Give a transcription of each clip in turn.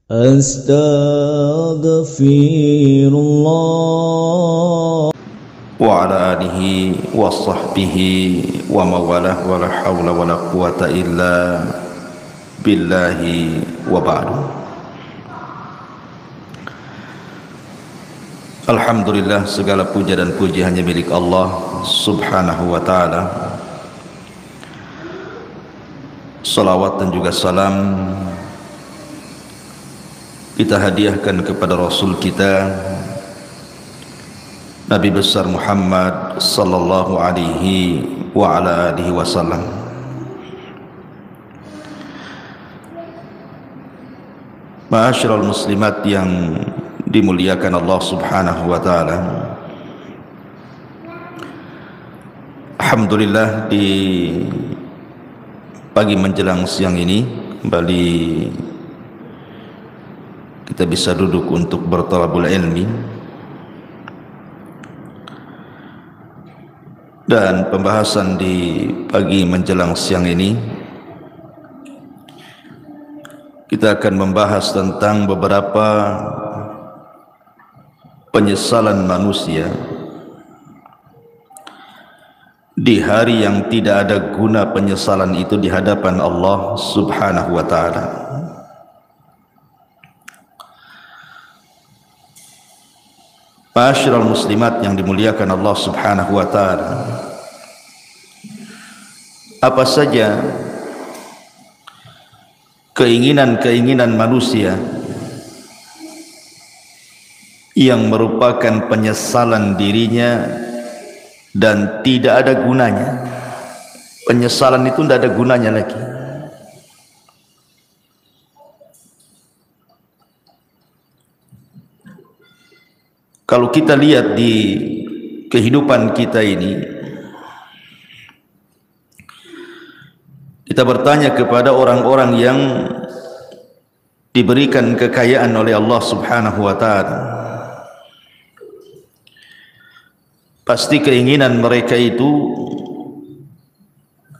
Astaghfirullah wa ala alihi wa sahbihi wa mawalah wa la hawla wa la quwata illa billahi wa ba'du. Alhamdulillah, segala puja dan puji hanya milik Allah subhanahu wa ta'ala. Salawat dan juga salam kita hadiahkan kepada Rasul kita Nabi besar Muhammad sallallahu alaihi wa ala alihi wasallam. Ma'asyiral muslimat yang dimuliakan Allah subhanahu wa ta'ala, alhamdulillah di pagi menjelang siang ini kembali kita bisa duduk untuk bertalabul ilmi, dan pembahasan di pagi menjelang siang ini kita akan membahas tentang beberapa penyesalan manusia di hari yang tidak ada guna penyesalan itu di hadapan Allah subhanahu wa ta'ala. Ma'asyiral muslimat yang dimuliakan Allah subhanahu wa ta'ala, apa saja keinginan-keinginan manusia yang merupakan penyesalan dirinya dan tidak ada gunanya. Penyesalan itu tidak ada gunanya lagi. Kalau kita lihat di kehidupan kita ini, kita bertanya kepada orang-orang yang diberikan kekayaan oleh Allah subhanahu wa ta'ala, pasti keinginan mereka itu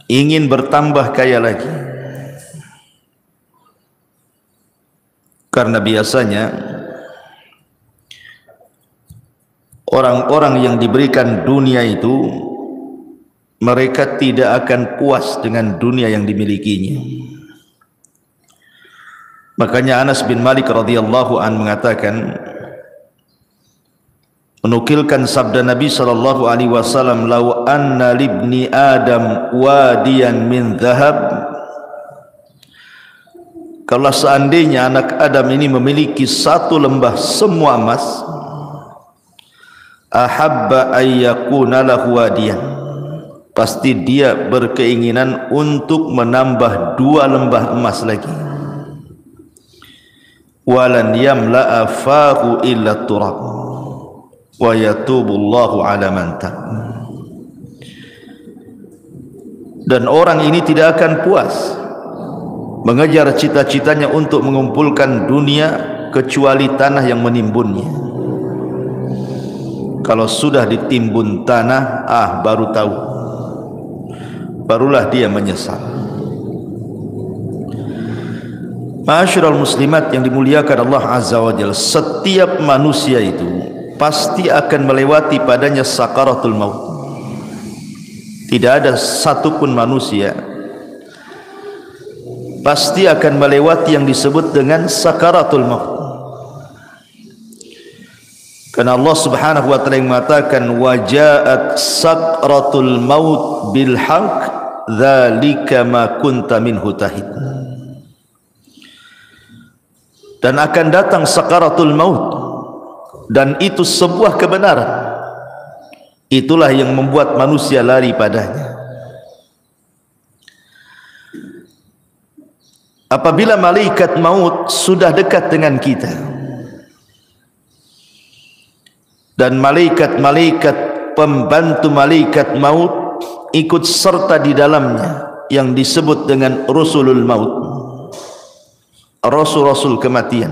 ingin bertambah kaya lagi. Karena biasanya orang-orang yang diberikan dunia itu mereka tidak akan puas dengan dunia yang dimilikinya. Makanya Anas bin Malik radhiyallahu an mengatakan, menukilkan sabda Nabi sallallahu alaihi wasallam, "Lau anna libni Adam wadiyan min dhahab." Kalau seandainya anak Adam ini memiliki satu lembah semua emas, ahabba ayyakuna lahu wadiyan, pasti dia berkeinginan untuk menambah 2 lembah emas lagi. Walan yamla'a fahu illa turab wa yatubullahu ala man tab. Dan orang ini tidak akan puas mengejar cita-citanya untuk mengumpulkan dunia kecuali tanah yang menimbunnya. Kalau sudah ditimbun tanah, baru tahu, barulah dia menyesal. Ma'asyiral muslimat yang dimuliakan Allah azza wa jalla, setiap manusia itu pasti akan melewati padanya sakaratul maut. Tidak ada satupun manusia pasti akan melewati yang disebut dengan sakaratul maut. Karena Allah subhanahu wa ta'ala mengatakan, wajaat sakratul maut bil haq dzalika ma kunta minhu tahid. Dan akan datang sakaratul maut, dan itu sebuah kebenaran. Itulah yang membuat manusia lari padanya. Apabila malaikat maut sudah dekat dengan kita, dan malaikat-malaikat pembantu malaikat maut ikut serta di dalamnya yang disebut dengan Rasulul Maut, Rasul-Rasul kematian.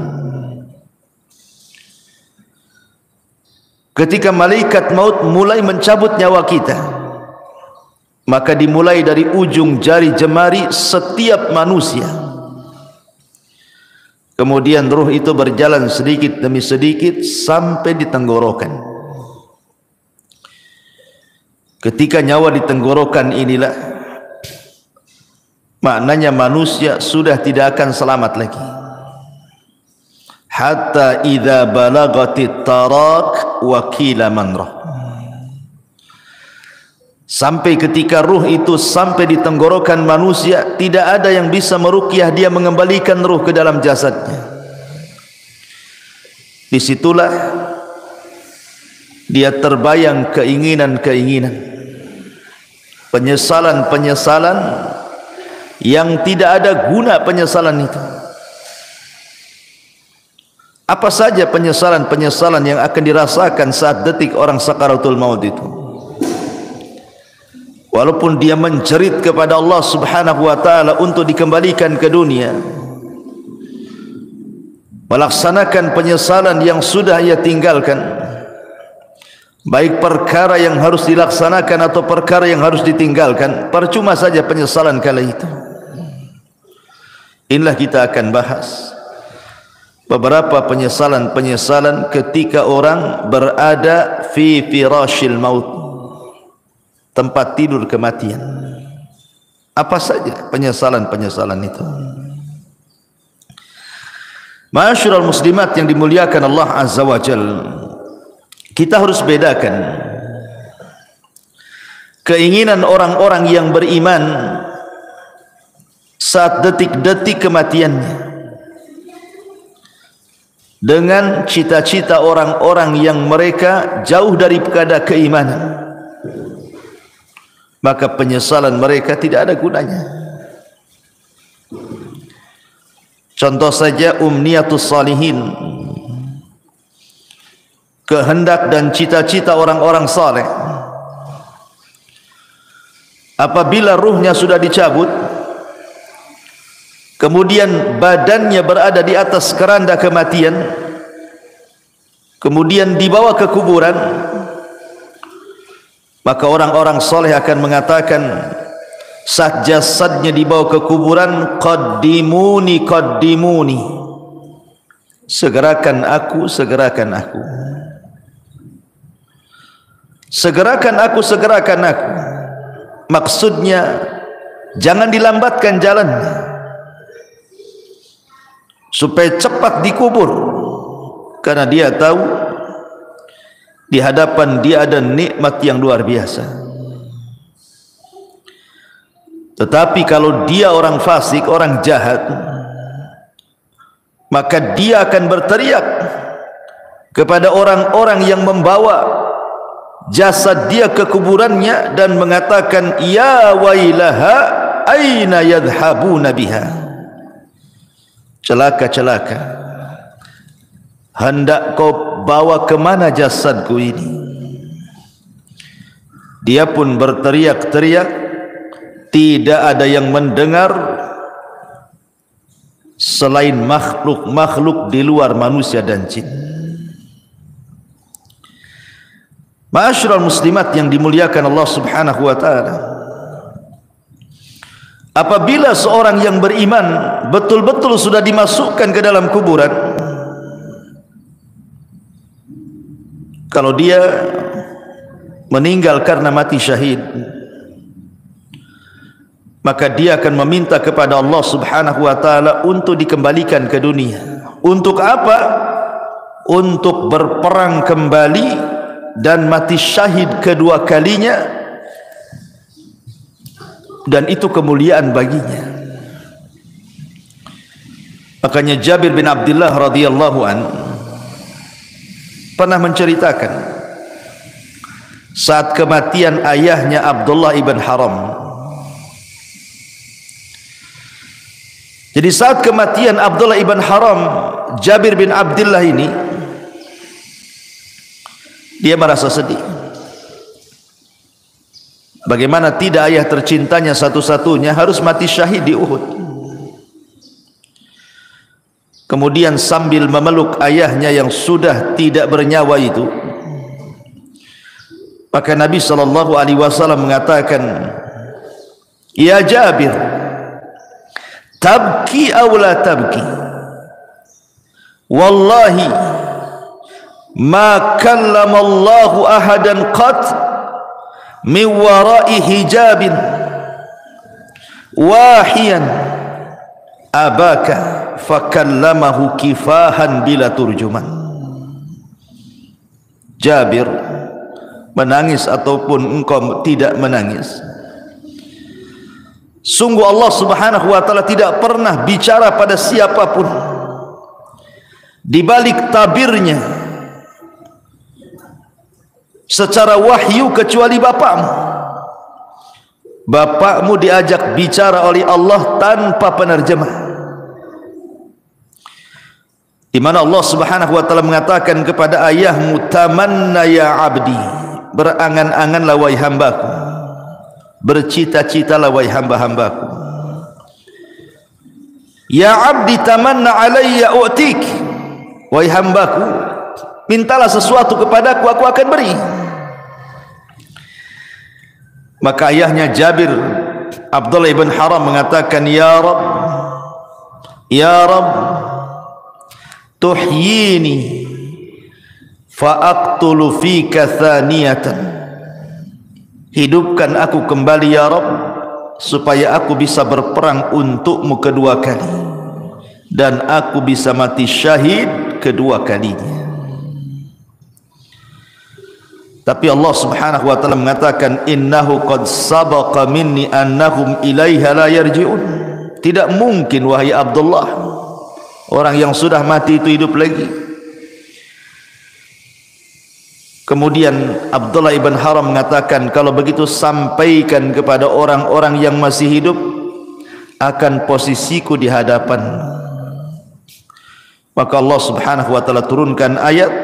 Ketika malaikat maut mulai mencabut nyawa kita, maka dimulai dari ujung jari jemari setiap manusia Kemudian ruh itu berjalan sedikit demi sedikit sampai di tenggorokan. Ketika nyawa di tenggorokan inilah, maknanya manusia sudah tidak akan selamat lagi. Hatta idza balagatit tarak wa qila man rah. Sampai ketika ruh itu sampai di tenggorokan manusia, tidak ada yang bisa meruqyah dia mengembalikan ruh ke dalam jasadnya. Disitulah dia terbayang keinginan-keinginan, penyesalan-penyesalan yang tidak ada guna penyesalan itu. Apa saja penyesalan-penyesalan yang akan dirasakan saat detik orang sakaratul maut itu? Walaupun dia menjerit kepada Allah Subhanahu wa taala untuk dikembalikan ke dunia, melaksanakan penyesalan yang sudah ia tinggalkan, baik perkara yang harus dilaksanakan atau perkara yang harus ditinggalkan, percuma saja penyesalan kala itu. Inilah kita akan bahas beberapa penyesalan-penyesalan ketika orang berada fi firashil maut, tempat tidur kematian. Apa saja penyesalan-penyesalan itu? Ma'asyiral muslimat yang dimuliakan Allah Azza wa Jalla, kita harus bedakan keinginan orang-orang yang beriman saat detik-detik kematiannya dengan cita-cita orang-orang yang mereka jauh daripada keimanan. Maka penyesalan mereka tidak ada gunanya. Contoh saja umniyatus salihin, kehendak dan cita-cita orang-orang saleh. Apabila ruhnya sudah dicabut, kemudian badannya berada di atas keranda kematian, kemudian dibawa ke kuburan, maka orang-orang soleh akan mengatakan saat jasadnya dibawa ke kuburan, qaddimuni qaddimuni, segerakan aku, segerakan aku, segerakan aku, segerakan aku. Maksudnya jangan dilambatkan jalannya supaya cepat dikubur, karena dia tahu di hadapan dia ada nikmat yang luar biasa. Tetapi kalau dia orang fasik, orang jahat, maka dia akan berteriak kepada orang-orang yang membawa jasad dia ke kuburannya dan mengatakan, ya wailaha aina yadhhabuna biha. Celaka, celaka, hendak kau bawa kemana jasadku ini? Dia pun berteriak-teriak, tidak ada yang mendengar selain makhluk-makhluk di luar manusia dan jin. Ma'asyiral muslimat yang dimuliakan Allah Subhanahu wa taala, apabila seorang yang beriman betul-betul sudah dimasukkan ke dalam kuburan, kalau dia meninggal karena mati syahid, maka dia akan meminta kepada Allah Subhanahu wa taala untuk dikembalikan ke dunia. Untuk apa? Untuk berperang kembali dan mati syahid kedua kalinya, dan itu kemuliaan baginya. Makanya Jabir bin Abdullah radhiyallahu an pernah menceritakan saat kematian ayahnya Abdullah ibn Haram. Jadi saat kematian Abdullah ibn Haram, Jabir bin Abdullah ini dia merasa sedih. Bagaimana tidak ayah tercintanya satu-satunya harus mati syahid di Uhud. Kemudian sambil memeluk ayahnya yang sudah tidak bernyawa itu, maka Nabi SAW mengatakan, ya Jabir, tabki aw la tabki, wallahi ma kallama Allahu ahadan qat min wara'i hijabin wahiyan abaka fakallamahu kifahan bila turjuman. Jabir menangis ataupun engkau tidak menangis, sungguh Allah Subhanahu wa taala tidak pernah bicara pada siapapun di balik tabirnya secara wahyu kecuali bapakmu. Bapakmu diajak bicara oleh Allah tanpa penerjemah, di mana Allah Subhanahu wa taala mengatakan kepada ayahmu, tamanna ya abdi, berangan-anganlah wahai hambaku, bercita-citalah wahai hamba-hambaku. Ya abdi tamanna alayya u'tik, wahai hambaku, mintalah sesuatu kepadaku, aku akan beri. Maka ayahnya Jabir, Abdullah ibn Haram, mengatakan, ya Rabb, ya Rabb, tuhyini fa'aqtulu fika thaniyatan, hidupkan aku kembali ya Rabb, supaya aku bisa berperang untukmu kedua kali, dan aku bisa mati syahid kedua kalinya. Tapi Allah Subhanahu wa taala mengatakan, innahu qad sabaqa minni annahum ilaiha la yarji'un. Tidak mungkin wahai Abdullah, orang yang sudah mati itu hidup lagi. Kemudian Abdullah ibn Haram mengatakan, kalau begitu sampaikan kepada orang-orang yang masih hidup akan posisiku di hadapan. Maka Allah Subhanahu wa taala turunkan ayat,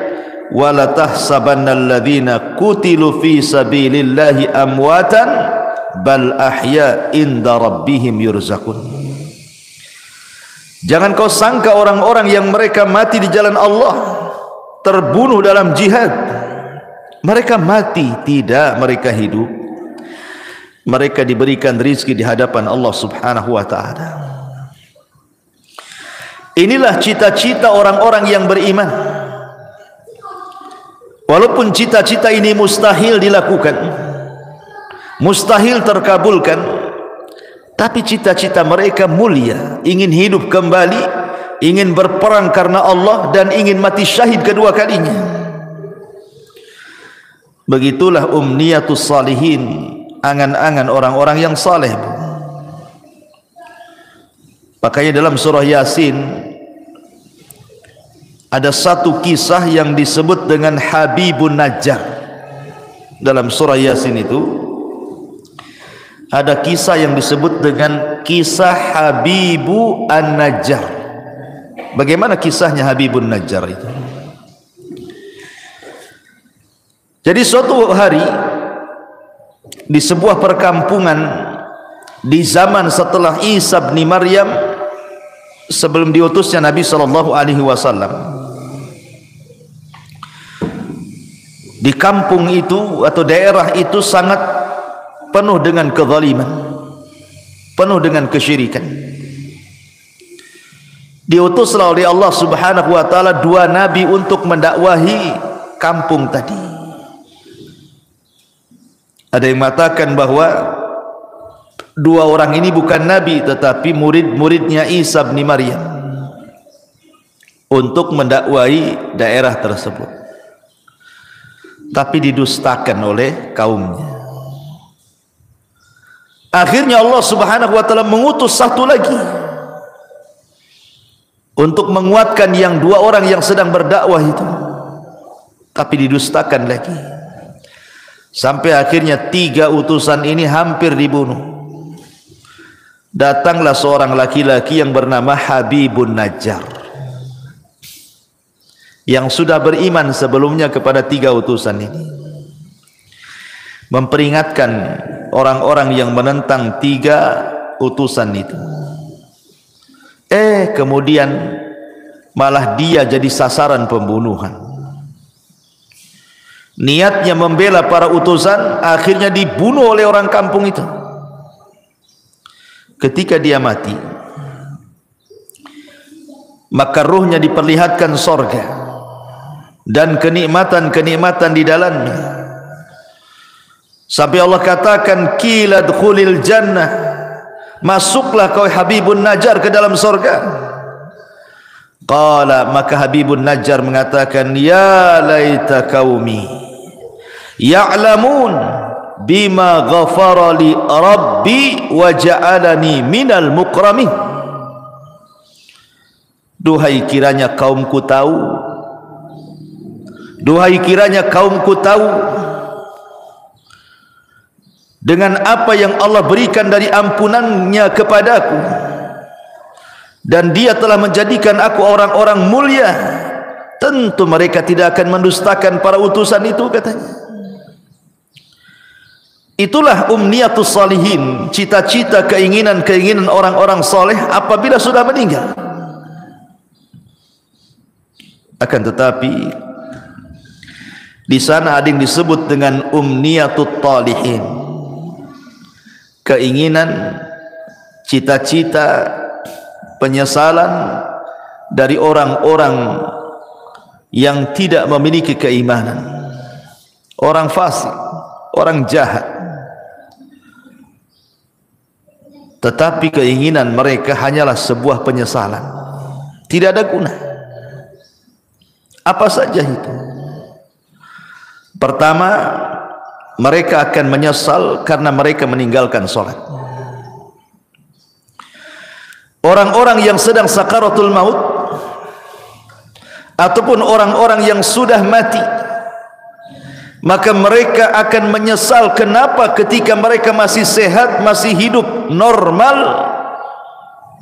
wala tahsabannal ladzina qutilu fi sabilillahi amwatan bal ahya inda rabbihim yurzaqun. Jangan kau sangka orang-orang yang mereka mati di jalan Allah, terbunuh dalam jihad, mereka mati. Tidak, mereka hidup. Mereka diberikan rizki di hadapan Allah Subhanahu wa ta'ala. Inilah cita-cita orang-orang yang beriman. Walaupun cita-cita ini mustahil dilakukan, mustahil terkabulkan, tapi cita-cita mereka mulia, ingin hidup kembali, ingin berperang karena Allah, dan ingin mati syahid kedua kalinya. Begitulah umniyatus salihin, angan-angan orang-orang yang saleh. Makanya dalam surah Yasin ada satu kisah yang disebut dengan Habibun Najjar. Dalam surah Yasin itu ada kisah yang disebut dengan kisah Habibu An-Najjar. Bagaimana kisahnya Habibun Najjar itu? Jadi suatu hari di sebuah perkampungan di zaman setelah Isa bin Maryam, sebelum diutusnya Nabi SAW, di kampung itu atau daerah itu sangat penuh dengan kezaliman, penuh dengan kesyirikan. Diutuslah oleh Allah Subhanahu wa taala dua nabi untuk mendakwahi kampung tadi. Ada yang mengatakan bahwa dua orang ini bukan nabi tetapi murid-muridnya Isa bin Maryam untuk mendakwahi daerah tersebut. Tapi didustakan oleh kaumnya. Akhirnya Allah Subhanahu wa taala mengutus satu lagi untuk menguatkan yang dua orang yang sedang berdakwah itu, tapi didustakan lagi. Sampai akhirnya tiga utusan ini hampir dibunuh. Datanglah seorang laki-laki yang bernama Habibun Najjar, yang sudah beriman sebelumnya kepada tiga utusan ini, memperingatkan orang-orang yang menentang tiga utusan itu. Kemudian malah dia jadi sasaran pembunuhan. Niatnya membela para utusan, akhirnya dibunuh oleh orang kampung itu. Ketika dia mati, maka ruhnya diperlihatkan sorga dan kenikmatan-kenikmatan di dalamnya, sampai Allah katakan qila dkhulil jannah, masuklah kau Habibun Najjar ke dalam sorga. Qala, maka Habibun Najjar mengatakan, ya laita qaumi ya'lamun bima ghafara li rabbi wa ja'alani minal mukramin. Duhai kiranya kaumku tahu, duhai kiranya kaumku tahu dengan apa yang Allah berikan dari ampunannya kepadaku, dan dia telah menjadikan aku orang-orang mulia, tentu mereka tidak akan mendustakan para utusan itu, katanya. Itulah umniyatus salihin, cita-cita, keinginan-keinginan orang-orang soleh apabila sudah meninggal. Akan tetapi di sana ada yang disebut dengan umniyatut talihin, keinginan, cita-cita, penyesalan dari orang-orang yang tidak memiliki keimanan, orang fasik, orang jahat, tetapi keinginan mereka hanyalah sebuah penyesalan, tidak ada guna. Apa saja itu? Pertama, mereka akan menyesal karena mereka meninggalkan sholat. Orang-orang yang sedang sakaratul maut ataupun orang-orang yang sudah mati, maka mereka akan menyesal kenapa ketika mereka masih sehat, masih hidup normal,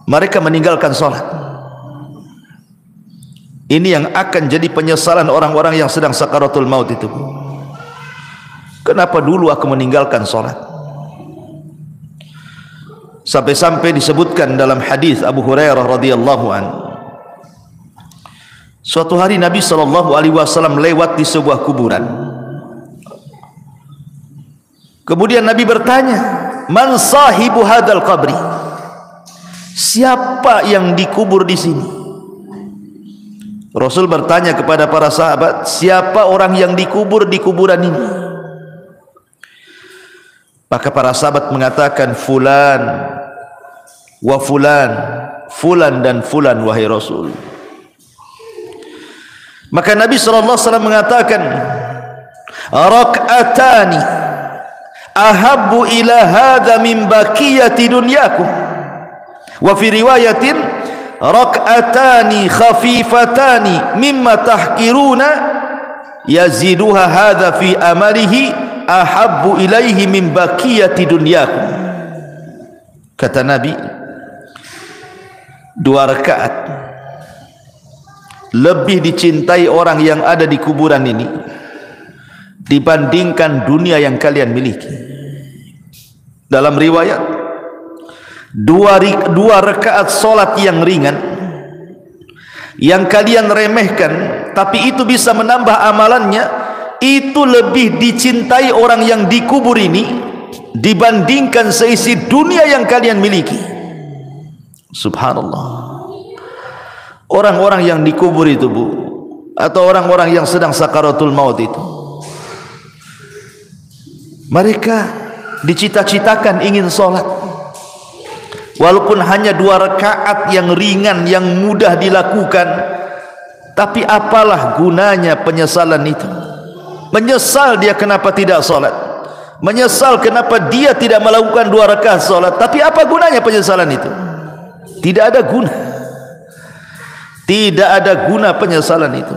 mereka meninggalkan sholat. Ini yang akan jadi penyesalan orang-orang yang sedang sakaratul maut itu. Kenapa dulu aku meninggalkan sholat? Sampai-sampai disebutkan dalam hadis Abu Hurairah radhiyallahu anhu, suatu hari Nabi SAW lewat di sebuah kuburan. Kemudian Nabi bertanya, man sahibu hadal qabri, siapa yang dikubur di sini? Rasul bertanya kepada para sahabat, siapa orang yang dikubur di kuburan ini? Maka para sahabat mengatakan, fulan wa fulan, fulan dan fulan wahai Rasul. Maka Nabi SAW mengatakan, rak'atani ahabbu ila hadha min baqiyati dunyakum, wa fi riwayatin rak'atani khafifatani mimma tahkiruna yaziduha hadha fi amalihi ahabbu ilaihi min baqiyati dunyakum. Kata Nabi, 2 rakaat lebih dicintai orang yang ada di kuburan ini dibandingkan dunia yang kalian miliki. Dalam riwayat, 2 rakaat solat yang ringan yang kalian remehkan, tapi itu bisa menambah amalannya, itu lebih dicintai orang yang dikubur ini dibandingkan seisi dunia yang kalian miliki. Subhanallah. Orang-orang yang dikubur itu, Bu, atau orang-orang yang sedang sakaratul maut itu, mereka dicita-citakan ingin sholat, walaupun hanya 2 rakaat yang ringan, yang mudah dilakukan, tapi apalah gunanya penyesalan itu? Menyesal dia kenapa tidak sholat, menyesal kenapa dia tidak melakukan 2 rakaat sholat, tapi apa gunanya penyesalan itu? Tidak ada guna. Tidak ada guna penyesalan itu.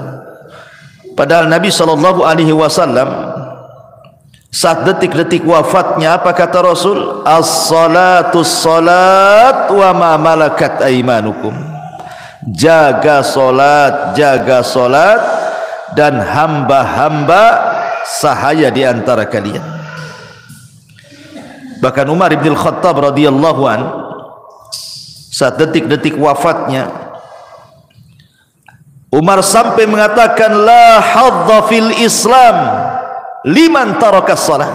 Padahal Nabi SAW saat detik-detik wafatnya, apa kata Rasul? As-salatu salat wa ma malakat aimanukum. Jaga salat dan hamba-hamba sahaya di antara kalian. Bahkan Umar bin Khattab radhiyallahu an, saat detik-detik wafatnya, Umar sampai mengatakan, la hadza fil Islam liman tarakas salat.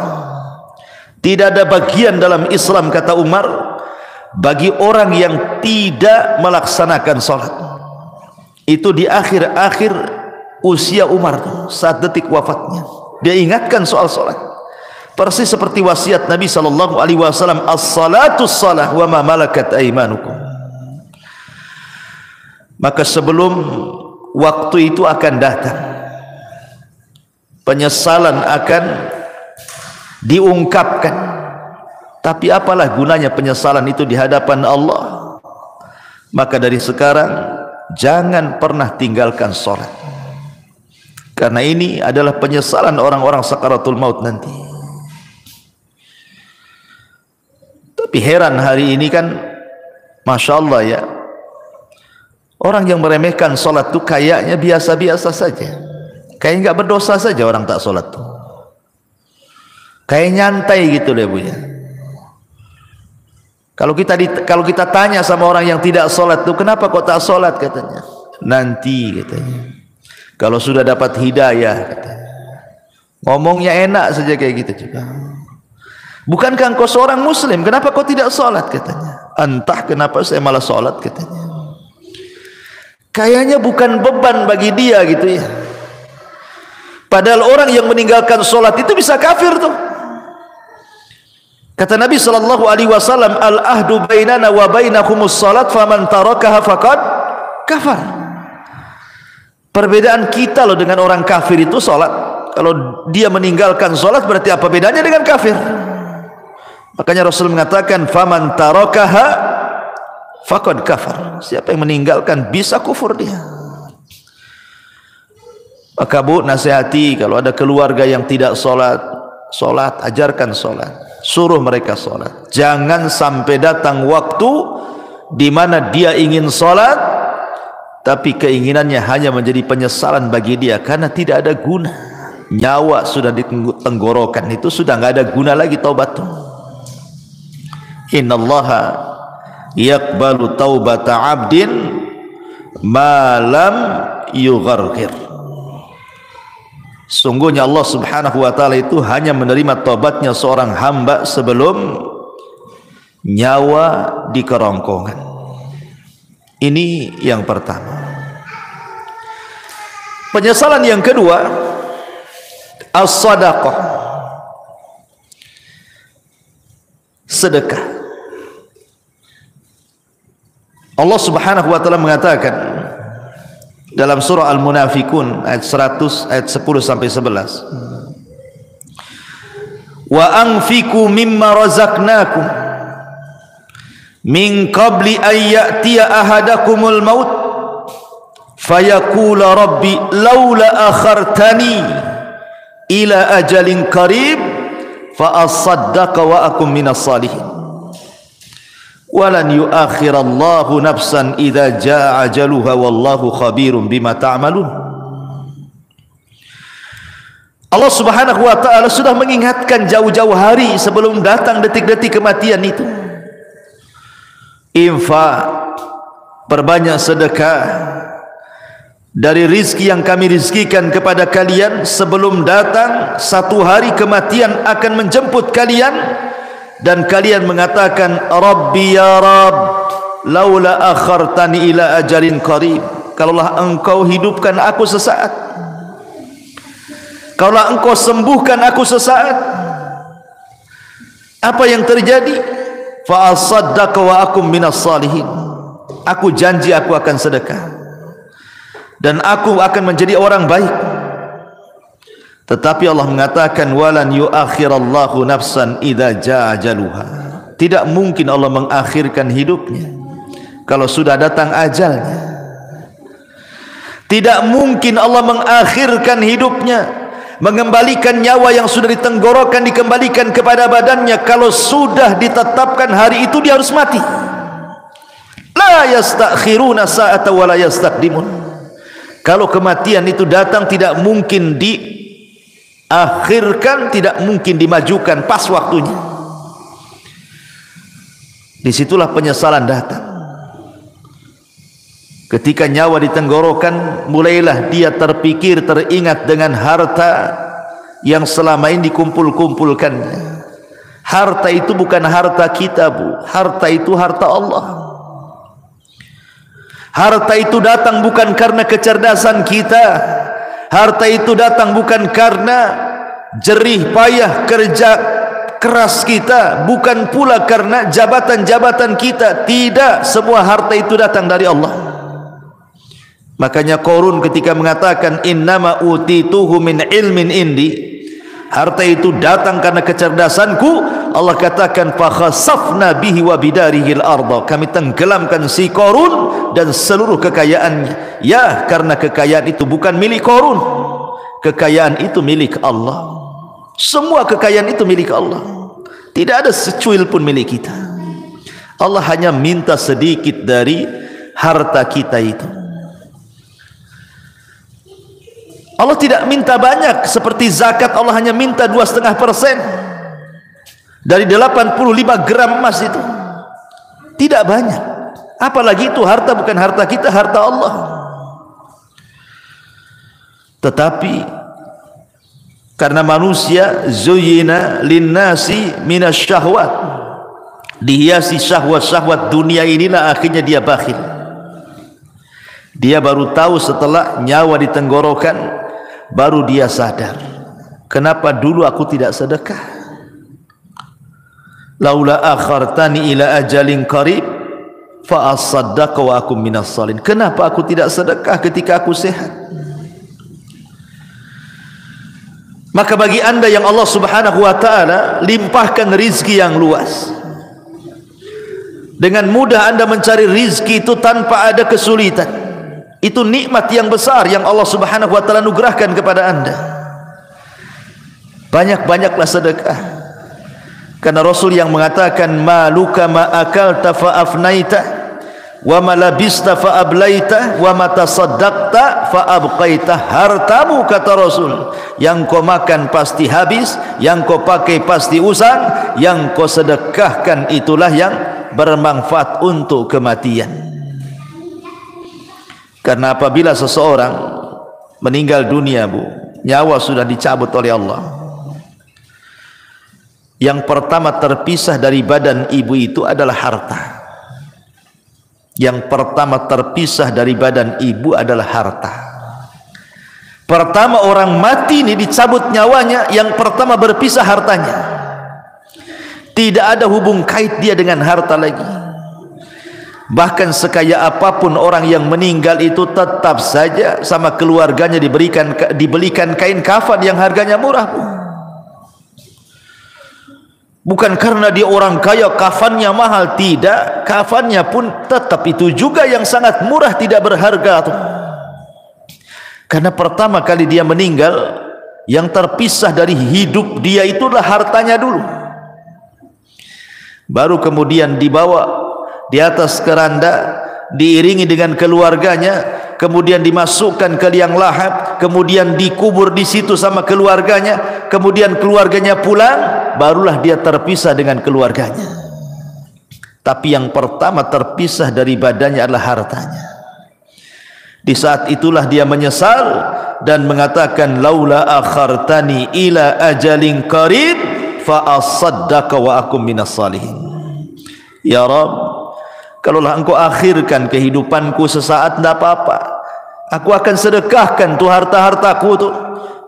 Tidak ada bagian dalam Islam, kata Umar, bagi orang yang tidak melaksanakan salat. Itu di akhir-akhir usia Umar, saat detik wafatnya, dia ingatkan soal salat. Persis seperti wasiat Nabi sallallahu alaihi wasallam, as-salatus salah wa ma malakat aymanukum. Maka sebelum waktu itu akan datang, penyesalan akan diungkapkan. Tapi apalah gunanya penyesalan itu di hadapan Allah? Maka dari sekarang jangan pernah tinggalkan salat, karena ini adalah penyesalan orang-orang sakaratul maut nanti. Tapi heran hari ini kan, Masya Allah ya, orang yang meremehkan solat itu kayaknya biasa-biasa saja, kayak nggak berdosa saja orang tak solat tuh, kayak nyantai gitu deh Bu ya. Kalau kita tanya sama orang yang tidak solat tuh, kenapa kok tak solat, katanya, nanti katanya kalau sudah dapat hidayah, katanya. Ngomongnya enak saja kayak gitu juga. Bukankah engkau seorang muslim, kenapa kau tidak solat, katanya. Entah kenapa saya malah solat, katanya. Kayaknya bukan beban bagi dia gitu ya. Padahal orang yang meninggalkan solat itu bisa kafir tuh. Kata Nabi sallallahu alaihi wasallam, al-ahdu bainana wa bainakumus salat faman tarakaha faqad kafar. Perbedaan kita loh dengan orang kafir itu solat. Kalau dia meninggalkan solat berarti apa bedanya dengan kafir? Makanya Rasul mengatakan faman tarakaha faqad kafar. Siapa yang meninggalkan bisa kufur dia. Maka Bu, nasihati kalau ada keluarga yang tidak solat, ajarkan solat, suruh mereka solat. Jangan sampai datang waktu di mana dia ingin solat, tapi keinginannya hanya menjadi penyesalan bagi dia karena tidak ada guna. Nyawa sudah di tenggorokan, itu sudah nggak ada guna lagi taubat. Innallaha yaqbalu taubata 'abdin ma lam yugharghir. Sungguhnya Allah Subhanahu wa taala itu hanya menerima taubatnya seorang hamba sebelum nyawa di kerongkongan. Ini yang pertama. Penyesalan yang kedua, as-sadaqah, sedekah. Allah Subhanahu wa taala mengatakan dalam surah Al-Munafikun ayat 100, ayat 10 sampai 11. Wa anfiqu mimma razaqnakum min qabli an ya'tiya ahadakumul maut fayaqula rabbi laula akhartani ila ajalin qarib fa asaddaqa wa akum minas salihin. Walan yuakhirallahu nafsan idza jaa ajaluha wallahu khabirum bima ta'malun. Allah Subhanahu wa taala sudah mengingatkan jauh-jauh hari sebelum datang detik-detik kematian itu. Infak, perbanyak sedekah dari rizki yang kami rizkikan kepada kalian sebelum datang satu hari kematian akan menjemput kalian. Dan kalian mengatakan, Rabbi ya Rabb, laula akhartani ila ajalin qarib. Kalaulah engkau hidupkan aku sesaat, kalaulah engkau sembuhkan aku sesaat, apa yang terjadi? Fa asaddaqa wa akum minas salihin. Aku janji aku akan sedekah dan aku akan menjadi orang baik. Tetapi Allah mengatakan walan yuakhirallahu nafsan idza jaa ajaluha. Tidak mungkin Allah mengakhirkan hidupnya kalau sudah datang ajalnya. Tidak mungkin Allah mengakhirkan hidupnya, mengembalikan nyawa yang sudah ditenggorokan dikembalikan kepada badannya kalau sudah ditetapkan hari itu dia harus mati. La yastakhiruna sa'ata wa la yastaqdimun. Kalau kematian itu datang tidak mungkin akhirkan, tidak mungkin dimajukan pas waktunya. Disitulah penyesalan datang. Ketika nyawa ditenggorokan, mulailah dia terpikir, teringat dengan harta yang selama ini dikumpul-kumpulkannya. Harta itu bukan harta kita Bu, harta itu harta Allah. Harta itu datang bukan karena kecerdasan kita. Harta itu datang bukan karena jerih payah kerja keras kita, bukan pula karena jabatan-jabatan kita. Tidak, semua harta itu datang dari Allah. Makanya Qarun ketika mengatakan innama utituhu min ilmin indi, harta itu datang karena kecerdasanku, Allah katakan fa khasafna bihi wa bidarihil arda, kami tenggelamkan si Qarun dan seluruh kekayaannya. Ya, karena kekayaan itu bukan milik Qarun, kekayaan itu milik Allah. Semua kekayaan itu milik Allah, tidak ada secuil pun milik kita. Allah hanya minta sedikit dari harta kita itu. Allah tidak minta banyak seperti zakat. Allah hanya minta 2,5% dari 85 gram emas itu. Tidak banyak. Apalagi itu harta bukan harta kita, harta Allah. Tetapi karena manusia zuyyina linnasi minasyahwat, dihiasi syahwat-syahwat dunia, inilah akhirnya dia bakhil. Dia baru tahu setelah nyawa di tenggorokan, baru dia sadar, kenapa dulu aku tidak sedekah? Laula akhartani ila ajalin qarib fa asaddaqa wa akum minas salihin. Kenapa aku tidak sedekah ketika aku sehat? Maka bagi anda yang Allah subhanahu wa ta'ala limpahkan rizki yang luas, dengan mudah anda mencari rizki itu tanpa ada kesulitan, itu nikmat yang besar yang Allah subhanahu wa ta'ala anugerahkan kepada anda. Banyak-banyaklah sedekah, karena Rasul yang mengatakan maluka ma akalta fa afnaita wa ma labista fa ablaita wa ma tasaddaqta fa abqaita. Hartamu, kata Rasul, yang kau makan pasti habis, yang kau pakai pasti usang, yang kau sedekahkan itulah yang bermanfaat untuk kematian. Karena apabila seseorang meninggal dunia, Bu, nyawa sudah dicabut oleh Allah, yang pertama terpisah dari badan ibu itu adalah harta. Yang pertama terpisah dari badan ibu adalah harta. Pertama orang mati ini dicabut nyawanya, yang pertama berpisah hartanya. Tidak ada hubung kait dia dengan harta lagi. Bahkan sekaya apapun orang yang meninggal itu, tetap saja sama keluarganya dibelikan kain kafan yang harganya murah. Bukan karena dia orang kaya kafannya mahal, tidak, kafannya pun tetap itu juga yang sangat murah, tidak berharga tuh. Karena pertama kali dia meninggal, yang terpisah dari hidup dia itulah hartanya dulu. Baru kemudian dibawa di atas keranda, diiringi dengan keluarganya, kemudian dimasukkan ke liang lahat, kemudian dikubur di situ sama keluarganya, kemudian keluarganya pulang, barulah dia terpisah dengan keluarganya. Tapi yang pertama terpisah dari badannya adalah hartanya. Di saat itulah dia menyesal dan mengatakan laula akhartani ila ajalin qarib fa asaddaqa wa akum minas salihin. Ya Rabb, kalaulah engkau akhirkan kehidupanku sesaat, tidak apa-apa, aku akan sedekahkan tuh harta-hartaku tuh,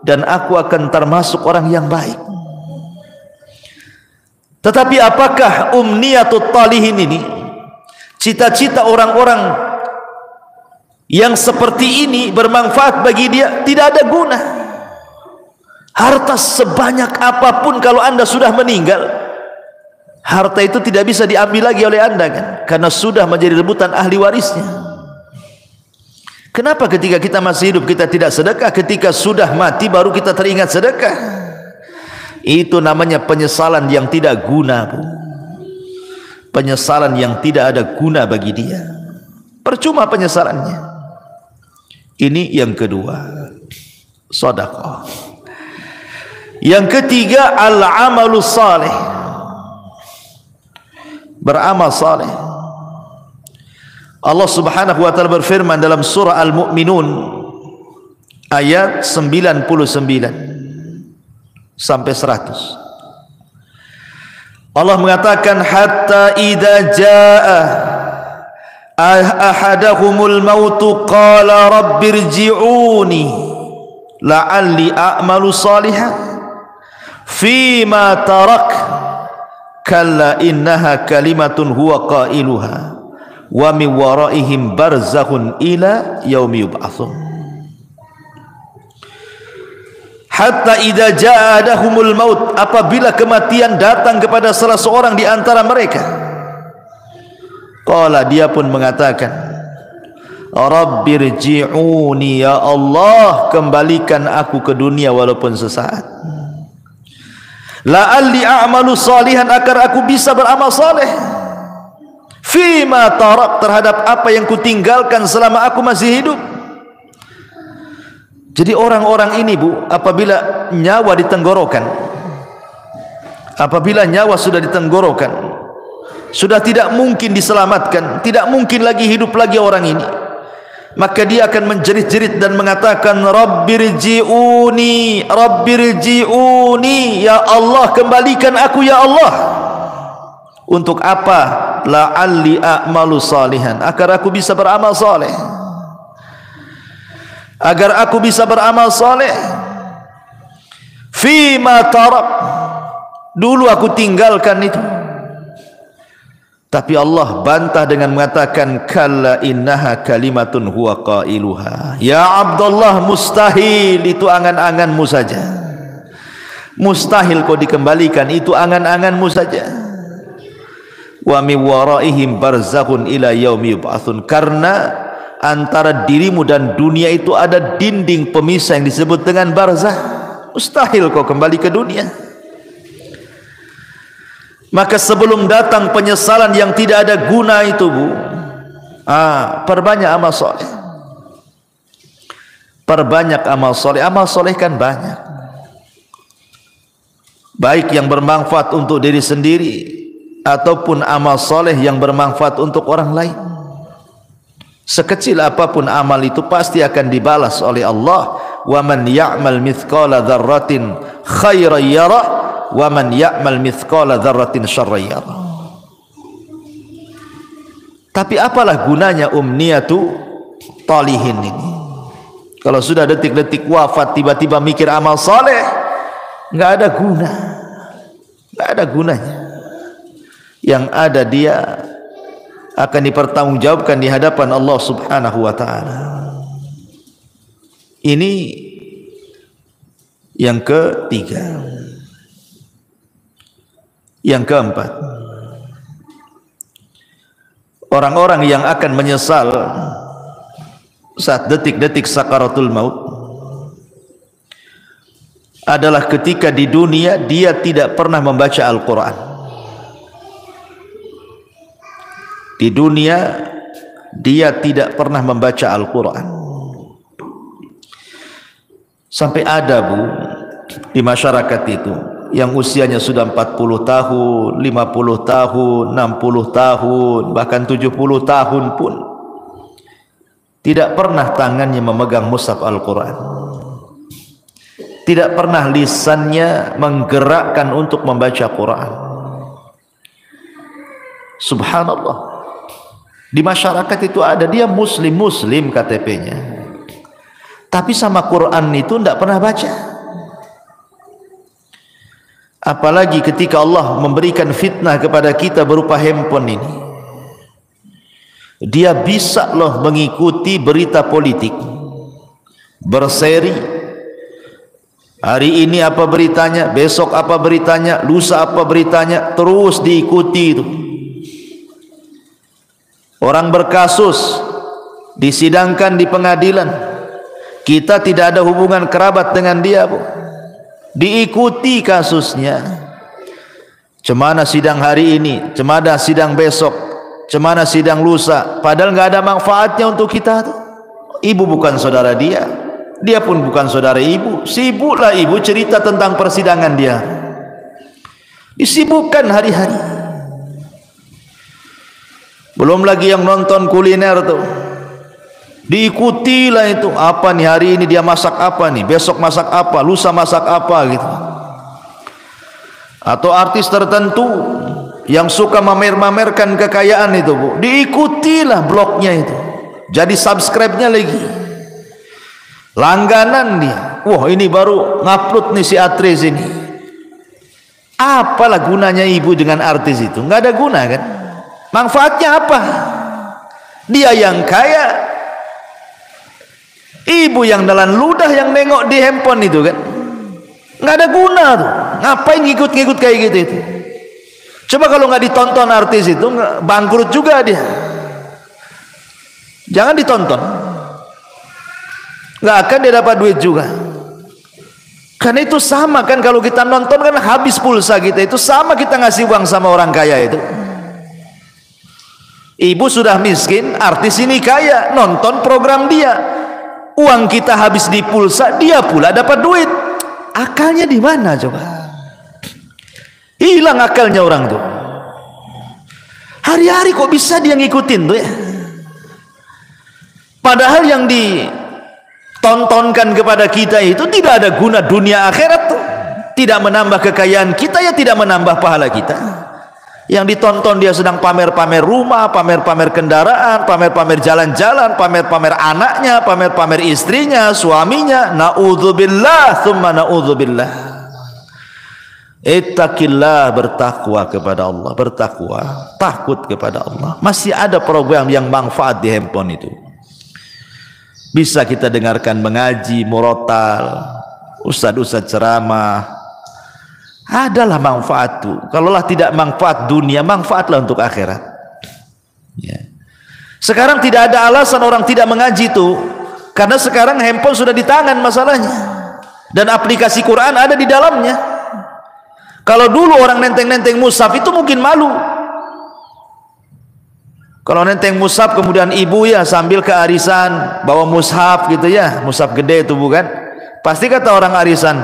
dan aku akan termasuk orang yang baik. Tetapi apakah umniyatut talihin ini, cita-cita orang-orang yang seperti ini bermanfaat bagi dia? Tidak ada guna. Harta sebanyak apapun kalau anda sudah meninggal, harta itu tidak bisa diambil lagi oleh anda, kan? Karena sudah menjadi rebutan ahli warisnya. Kenapa ketika kita masih hidup kita tidak sedekah, ketika sudah mati baru kita teringat sedekah? Itu namanya penyesalan yang tidak guna, Bu. Penyesalan yang tidak ada guna bagi dia, percuma penyesalannya. Ini yang kedua, sedekah. Yang ketiga, al-amalus saleh, beramal saleh. Allah subhanahu wa ta'ala berfirman dalam surah Al-Mu'minun ayat 99 sampai 100. Allah mengatakan hatta idza jaa ahadahumul mautu qala rabbirji'uni la'alli a'malu salihan fima tarak kalla innaha kalimatun huwa qailuha wa min waraihim barzakhun ila yaumi yub'atsun. Hatta idza jaa adahumul maut, apabila kematian datang kepada salah seorang di antara mereka, qala, dia pun mengatakan, rabbirji'uni, ya Allah, kembalikan aku ke dunia walaupun sesaat, la'alli a'malu salihan, agar aku bisa beramal saleh, fima tarak, terhadap apa yang kutinggalkan selama aku masih hidup. Jadi orang-orang ini, Bu, apabila nyawa di tenggorokan, apabila nyawa sudah di tenggorokan, sudah tidak mungkin diselamatkan, tidak mungkin lagi hidup lagi orang ini, maka dia akan menjerit-jerit dan mengatakan, rabbirji'uni, rabbirji'uni, ya Allah, kembalikan aku ya Allah. Untuk apa? La'alli a'malu salihan, agar aku bisa beramal saleh, agar aku bisa beramal saleh. Fima tarak, dulu aku tinggalkan itu. Tapi Allah bantah dengan mengatakan, kalla innaha kalimatun huwa qailuha, ya Abdullah, mustahil, itu angan-anganmu saja. Mustahil kau dikembalikan, itu angan-anganmu saja. Wa min waraihim barzakhun ila yaumi yub'atsun, karena antara dirimu dan dunia itu ada dinding pemisah yang disebut dengan barzah. Mustahil kau kembali ke dunia. Maka sebelum datang penyesalan yang tidak ada guna itu, Bu, perbanyak amal soleh, perbanyak amal soleh. Amal soleh kan banyak, baik yang bermanfaat untuk diri sendiri ataupun amal soleh yang bermanfaat untuk orang lain. Sekecil apapun amal itu pasti akan dibalas oleh Allah. Wa man ya'mal mithqala dzarratin khairan yara wa man ya'mal mithqala dzarratin syarran yara. Tapi apalah gunanya umniyatu talihin ini? Kalau sudah detik-detik wafat tiba-tiba mikir amal saleh, enggak ada guna. Enggak ada gunanya. Yang ada dia akan dipertanggungjawabkan di hadapan Allah Subhanahu wa taala. Ini yang ketiga. Yang keempat, orang-orang yang akan menyesal saat detik-detik sakaratul maut adalah ketika di dunia dia tidak pernah membaca Al-Quran. Di dunia dia tidak pernah membaca Al-Quran. Sampai ada, Bu, di masyarakat itu yang usianya sudah 40 tahun, 50 tahun, 60 tahun, bahkan 70 tahun pun tidak pernah tangannya memegang mushaf Al-Quran, tidak pernah lisannya menggerakkan untuk membaca Quran. Subhanallah. Di masyarakat itu ada, dia muslim KTP-nya, tapi sama Quran itu tidak pernah baca. Apalagi ketika Allah memberikan fitnah kepada kita berupa handphone ini, dia bisa loh mengikuti berita politik, berseri. Hari ini apa beritanya, besok apa beritanya, lusa apa beritanya, terus diikuti itu. Orang berkasus disidangkan di pengadilan, kita tidak ada hubungan kerabat dengan dia, Bu, diikuti kasusnya. Cemana sidang hari ini, cemana sidang besok, cemana sidang lusa, padahal nggak ada manfaatnya untuk kita tuh. Ibu bukan saudara dia, dia pun bukan saudara ibu. Sibuklah ibu cerita tentang persidangan dia, disibukkan hari-hari. Belum lagi yang nonton kuliner tuh, diikutilah itu. Apa nih hari ini dia masak apa nih, besok masak apa, lusa masak apa gitu. Atau artis tertentu yang suka mamer-mamerkan kekayaan itu, Bu, diikutilah blognya itu, jadi subscribe-nya lagi, langganan dia. Wah, ini baru ngupload nih si artis ini. Apalah gunanya ibu dengan artis itu? Nggak ada guna kan? Manfaatnya apa? Dia yang kaya, ibu yang dalam ludah yang nengok di handphone itu kan, nggak ada guna tuh. Ngapain ngikut-ngikut kayak gitu itu? Coba kalau nggak ditonton artis itu, bangkrut juga dia. Jangan ditonton, nggak akan dia dapat duit juga. Karena itu sama kan, kalau kita nonton kan habis pulsa kita, itu sama kita ngasih uang sama orang kaya itu. Ibu sudah miskin, artis ini kaya, nonton program dia, uang kita habis di pulsa, dia pula dapat duit. Akalnya di mana coba? Hilang akalnya orang tuh. Hari-hari kok bisa dia ngikutin tuh ya? Padahal yang ditontonkan kepada kita itu tidak ada guna dunia akhirat tuh. Tidak menambah kekayaan kita, ya tidak menambah pahala kita. Yang ditonton dia sedang pamer-pamer rumah, pamer-pamer kendaraan, pamer-pamer jalan-jalan, pamer-pamer anaknya, pamer-pamer istrinya, suaminya. Na'udzubillah, thumma na'udzubillah. Ittaqillah, bertakwa kepada Allah, bertakwa, takut kepada Allah. Masih ada program yang manfaat di handphone itu. Bisa kita dengarkan mengaji, murotal, ustadz-ustadz ceramah. Adalah manfaat tuh. Kalaulah tidak manfaat dunia, manfaatlah untuk akhirat. Ya. Sekarang tidak ada alasan orang tidak mengaji tuh, karena sekarang handphone sudah di tangan masalahnya, dan aplikasi Quran ada di dalamnya. Kalau dulu orang nenteng-nenteng mushaf itu mungkin malu. Kalau nenteng mushaf kemudian ibu ya sambil kearisan bawa mushaf gitu ya, mushaf gede itu bukan? Pasti kata orang arisan,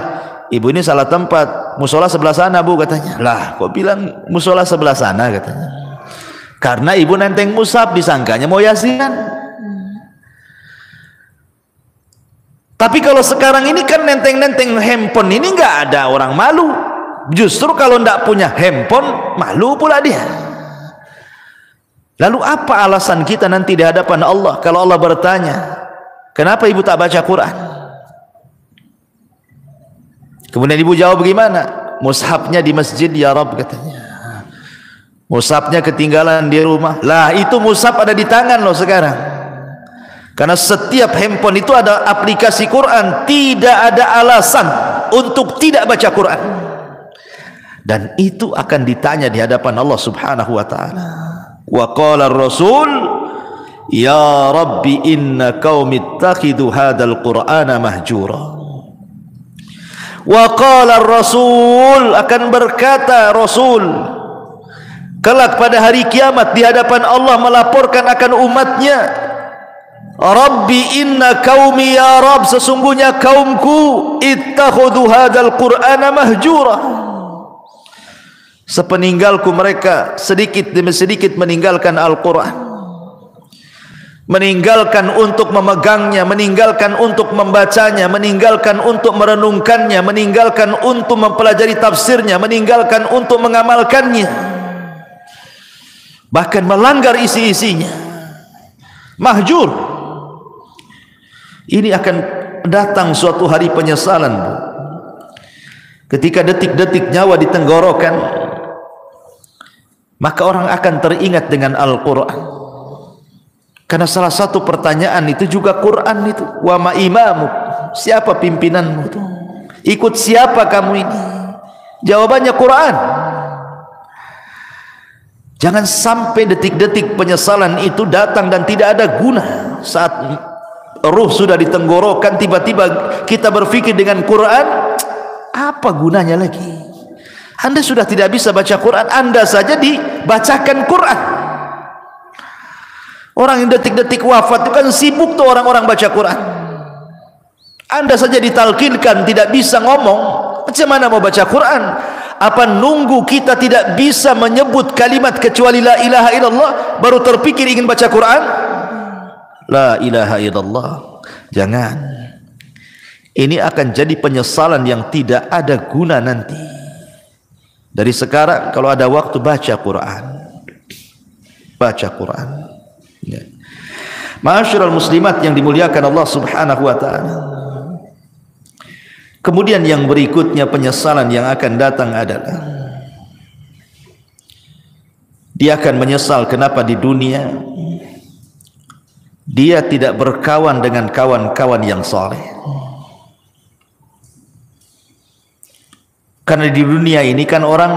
ibu ini salah tempat, musola sebelah sana Bu katanya. Lah kok bilang musola sebelah sana katanya? Karena ibu nenteng mushaf, disangkanya mau yasinan. Tapi kalau sekarang ini kan nenteng-nenteng handphone ini nggak ada orang malu. Justru kalau ndak punya handphone malu pula dia. Lalu apa alasan kita nanti di hadapan Allah kalau Allah bertanya, kenapa ibu tak baca Quran? Kemudian ibu jawab bagaimana? Mushafnya di masjid ya Rabb katanya. Mushafnya ketinggalan di rumah. Lah itu mushaf ada di tangan loh sekarang. Karena setiap handphone itu ada aplikasi Quran. Tidak ada alasan untuk tidak baca Quran. Dan itu akan ditanya di hadapan Allah Subhanahu wa taala. Wa qala ar-rasul ya Rabbi inna qaumi ittakhidhu hadzal Qur'ana mahjura. Wa qala ar-rasul, akan berkata Rasul kelak pada hari kiamat di hadapan Allah melaporkan akan umatnya, Rabbi inna qaumi ya Rabb, sesungguhnya kaumku ittakhadhu hadzal Qur'ana mahjura. Sepeninggalku mereka sedikit demi sedikit meninggalkan Al-Quran, meninggalkan untuk memegangnya, meninggalkan untuk membacanya, meninggalkan untuk merenungkannya, meninggalkan untuk mempelajari tafsirnya, meninggalkan untuk mengamalkannya, bahkan melanggar isi-isinya. Mahjur. Ini akan datang suatu hari penyesalan, Bu. Ketika detik-detik nyawa di tenggorokan, maka orang akan teringat dengan Al-Quran. Karena salah satu pertanyaan itu juga Quran itu. Wa ma imamu, siapa pimpinanmu itu? Ikut siapa kamu ini? Jawabannya Quran. Jangan sampai detik-detik penyesalan itu datang dan tidak ada guna. Saat ruh sudah di tenggorokan, tiba-tiba kita berpikir dengan Quran, apa gunanya lagi? Anda sudah tidak bisa baca Quran, Anda saja dibacakan Quran. Orang yang detik-detik wafat itu kan sibuk tuh orang-orang baca Quran. Anda saja ditalkinkan tidak bisa ngomong, macam mana mau baca Quran? Apa nunggu kita tidak bisa menyebut kalimat kecuali la ilaha illallah baru terpikir ingin baca Quran? La ilaha illallah. Jangan. Ini akan jadi penyesalan yang tidak ada guna nanti Dari sekarang kalau ada waktu baca Quran. Baca Quran. Ya. Ma'asyiral muslimat yang dimuliakan Allah Subhanahu wa taala. Kemudian yang berikutnya penyesalan yang akan datang adalah dia akan menyesal kenapa di dunia dia tidak berkawan dengan kawan-kawan yang saleh. Karena di dunia ini kan orang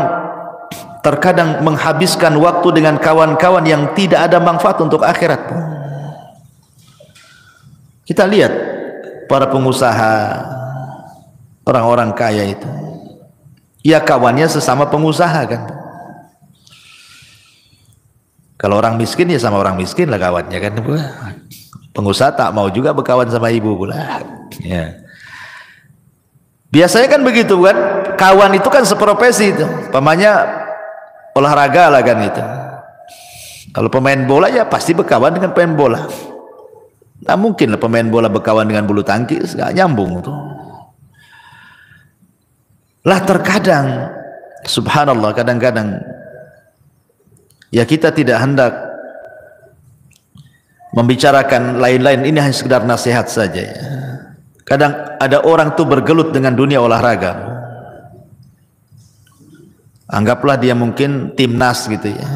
terkadang menghabiskan waktu dengan kawan-kawan yang tidak ada manfaat untuk akhirat. Kita lihat para pengusaha, orang-orang kaya itu, ya kawannya sesama pengusaha kan. Kalau orang miskin ya sama orang miskin lah kawannya kan. Pengusaha tak mau juga berkawan sama ibu pula. Ya. Biasanya kan begitu kan, kawan itu kan seprofesi itu, pamanya olahraga lah kan itu. Kalau pemain bola ya pasti berkawan dengan pemain bola. Nah mungkin lah pemain bola berkawan dengan bulu tangkis, gak nyambung tuh. Lah terkadang, subhanallah, kadang-kadang ya kita tidak hendak membicarakan lain-lain, ini hanya sekedar nasihat saja ya. Kadang ada orang tuh bergelut dengan dunia olahraga. Anggaplah dia mungkin timnas gitu ya.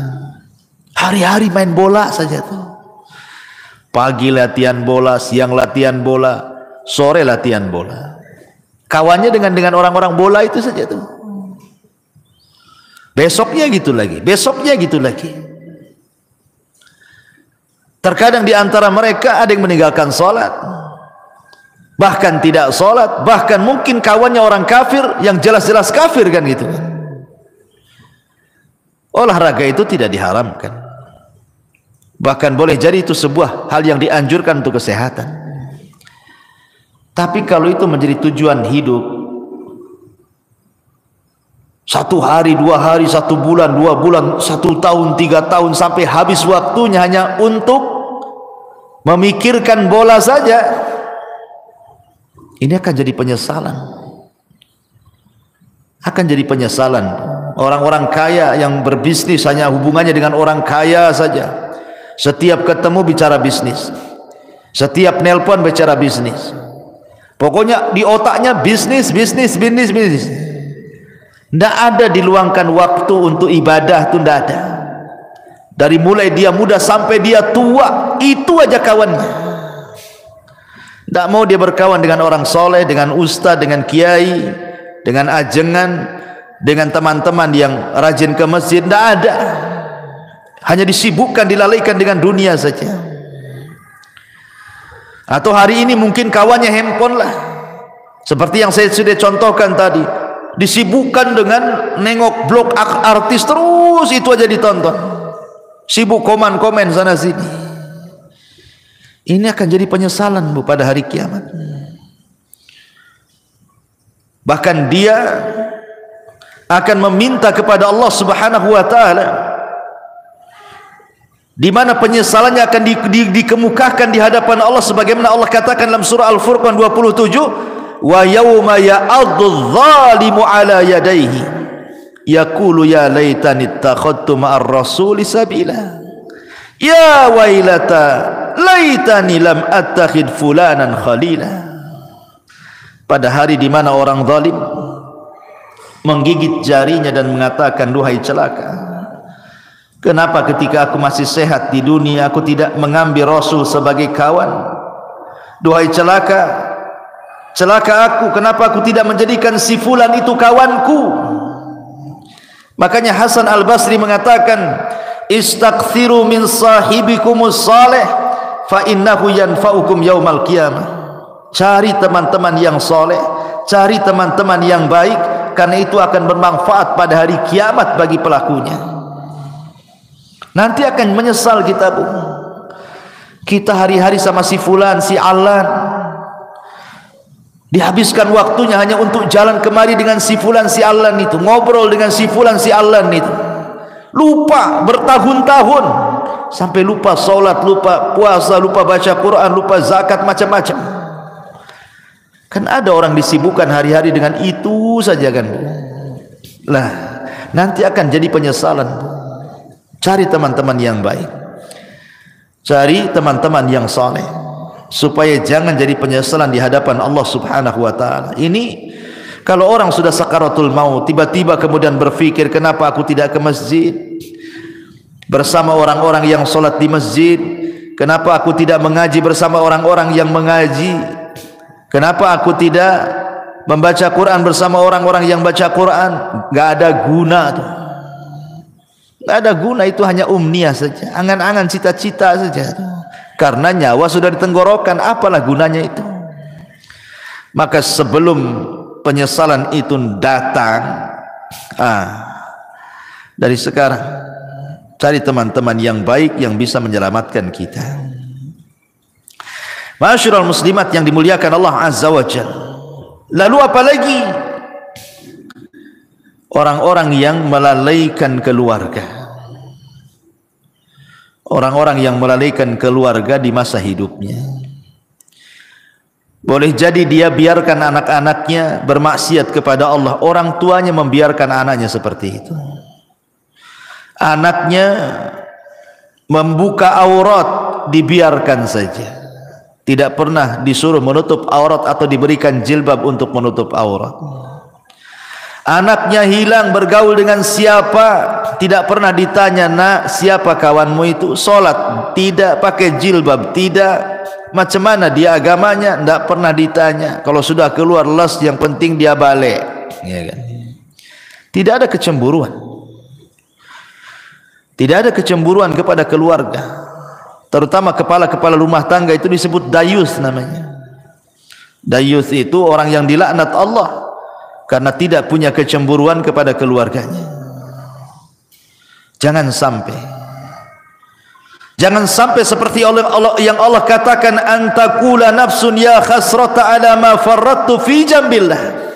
Hari-hari main bola saja tuh. Pagi latihan bola, siang latihan bola, sore latihan bola. Kawannya dengan orang-orang bola itu saja tuh. Besoknya gitu lagi, besoknya gitu lagi. Terkadang di antara mereka ada yang meninggalkan sholat, bahkan tidak sholat, bahkan mungkin kawannya orang kafir yang jelas-jelas kafir kan gitu. Olahraga itu tidak diharamkan, bahkan boleh jadi itu sebuah hal yang dianjurkan untuk kesehatan. Tapi kalau itu menjadi tujuan hidup, 1 hari, 2 hari, 1 bulan, 2 bulan, 1 tahun, 3 tahun, sampai habis waktunya hanya untuk memikirkan bola saja, ini akan jadi penyesalan. Akan jadi penyesalan. Orang-orang kaya yang berbisnis hanya hubungannya dengan orang kaya saja. Setiap ketemu bicara bisnis, setiap nelpon bicara bisnis. Pokoknya di otaknya bisnis, bisnis, bisnis, bisnis. Tidak ada diluangkan waktu untuk ibadah, itu tidak ada. Dari mulai dia muda sampai dia tua, itu aja kawannya. Tidak mau dia berkawan dengan orang soleh, dengan ustaz, dengan kiai, dengan ajengan, dengan teman-teman yang rajin ke masjid. Tidak ada. Hanya disibukkan, dilalaikan dengan dunia saja. Atau hari ini mungkin kawannya handphone lah, seperti yang saya sudah contohkan tadi. Disibukkan dengan nengok blog artis, terus itu aja ditonton. Sibuk komen-komen sana sini. Ini akan jadi penyesalan Bu pada hari kiamat. Bahkan dia akan meminta kepada Allah Subhanahu wa taala, di mana penyesalannya akan dikemukakan di hadapan Allah, sebagaimana Allah katakan dalam surah Al-Furqan 27, wa yauma ya'addu dzalimu ala yadayhi yaqulu ya laitani ittakhadtu ma'ar rasuli sabila ya wailata laitani lam attakhid fulanan khalila. Pada hari di mana orang zalim menggigit jarinya dan mengatakan, duhai celaka, kenapa ketika aku masih sehat di dunia aku tidak mengambil Rasul sebagai kawan? Duhai celaka, celaka aku, kenapa aku tidak menjadikan si fulan itu kawanku? Makanya Hasan Al-Basri mengatakan, istaghfiru min sahibikumus salih fa innahu yanfa'ukum yaumal qiyamah. Cari teman-teman yang soleh, cari teman-teman yang baik, karena itu akan bermanfaat pada hari kiamat bagi pelakunya. Nanti akan menyesal kita Bu. Kita hari-hari sama si fulan, si alan, dihabiskan waktunya hanya untuk jalan kemari dengan si fulan, si alan itu, ngobrol dengan si fulan, si alan itu. Lupa bertahun-tahun, sampai lupa sholat, lupa puasa, lupa baca Quran, lupa zakat, macam-macam. Kan ada orang disibukkan hari-hari dengan itu saja kan Bu. Lah, nanti akan jadi penyesalan. Cari teman-teman yang baik, cari teman-teman yang saleh, supaya jangan jadi penyesalan di hadapan Allah Subhanahu wa taala. Ini kalau orang sudah sakaratul maut, tiba-tiba kemudian berpikir, kenapa aku tidak ke masjid bersama orang-orang yang salat di masjid? Kenapa aku tidak mengaji bersama orang-orang yang mengaji? Kenapa aku tidak membaca Quran bersama orang-orang yang baca Quran? Enggak ada guna tuh. Enggak ada guna, itu hanya umniah saja, angan-angan, cita-cita saja. Karena nyawa sudah di tenggorokan, apalah gunanya itu? Maka sebelum penyesalan itu datang, dari sekarang cari teman-teman yang baik yang bisa menyelamatkan kita. Ma'asyiral muslimat yang dimuliakan Allah Azza wa Jalla. Lalu apalagi orang-orang yang melalaikan keluarga, orang-orang yang melalaikan keluarga di masa hidupnya. Boleh jadi dia biarkan anak-anaknya bermaksiat kepada Allah, orang tuanya membiarkan anaknya seperti itu. Anaknya membuka aurat, dibiarkan saja, tidak pernah disuruh menutup aurat atau diberikan jilbab untuk menutup aurat. Anaknya hilang bergaul dengan siapa, tidak pernah ditanya, nak siapa kawanmu itu, solat tidak, pakai jilbab tidak, macam mana dia agamanya, tidak pernah ditanya. Kalau sudah keluar les, yang penting dia balik, ya kan? Tidak ada kecemburuan, tidak ada kecemburuan kepada keluarga, terutama kepala-kepala rumah tangga itu disebut dayus namanya. Dayus itu orang yang dilaknat Allah karena tidak punya kecemburuan kepada keluarganya. Jangan sampai seperti Allah yang Allah katakan, antakula nafsun ya khasrata ala ma farrattu fi jambillah.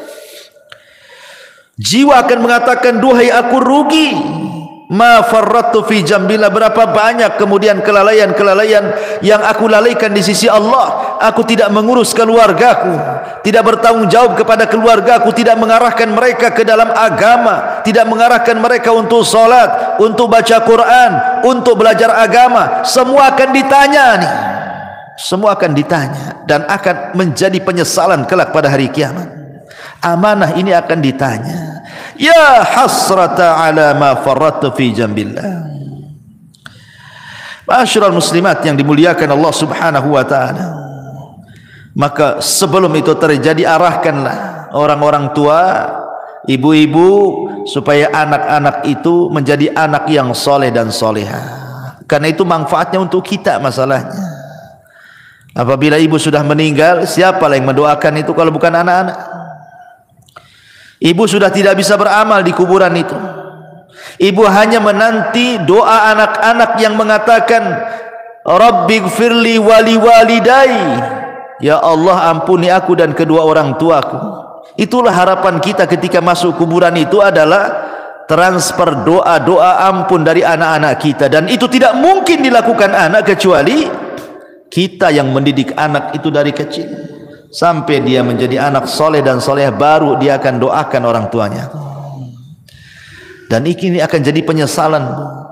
Jiwa akan mengatakan, duhai aku rugi, ma farrattu fi jambillah, berapa banyak kemudian kelalaian-kelalaian yang aku lalaikan di sisi Allah. Aku tidak mengurus keluargaku, tidak bertanggung jawab kepada keluargaku, tidak mengarahkan mereka ke dalam agama, tidak mengarahkan mereka untuk salat, untuk baca Quran, untuk belajar agama. Semua akan ditanya nih, semua akan ditanya dan akan menjadi penyesalan kelak pada hari kiamat. Amanah ini akan ditanya. Ya hasrata ala ma farrattu fi jambillah. Ma'asyiral muslimat yang dimuliakan Allah Subhanahu wa taala. Maka sebelum itu terjadi, arahkanlah orang-orang tua, ibu-ibu, supaya anak-anak itu menjadi anak yang soleh dan soleha. Karena itu manfaatnya untuk kita masalahnya. Apabila ibu sudah meninggal, siapa yang mendoakan itu kalau bukan anak-anak? Ibu sudah tidak bisa beramal di kuburan itu. Ibu hanya menanti doa anak-anak yang mengatakan, Rabbighfirli wali walidai, ya Allah ampuni aku dan kedua orang tuaku. Itulah harapan kita ketika masuk kuburan itu, adalah transfer doa-doa ampun dari anak-anak kita. Dan itu tidak mungkin dilakukan anak kecuali kita yang mendidik anak itu dari kecil sampai dia menjadi anak soleh dan soleh, baru dia akan doakan orang tuanya. Dan ini akan jadi penyesalan,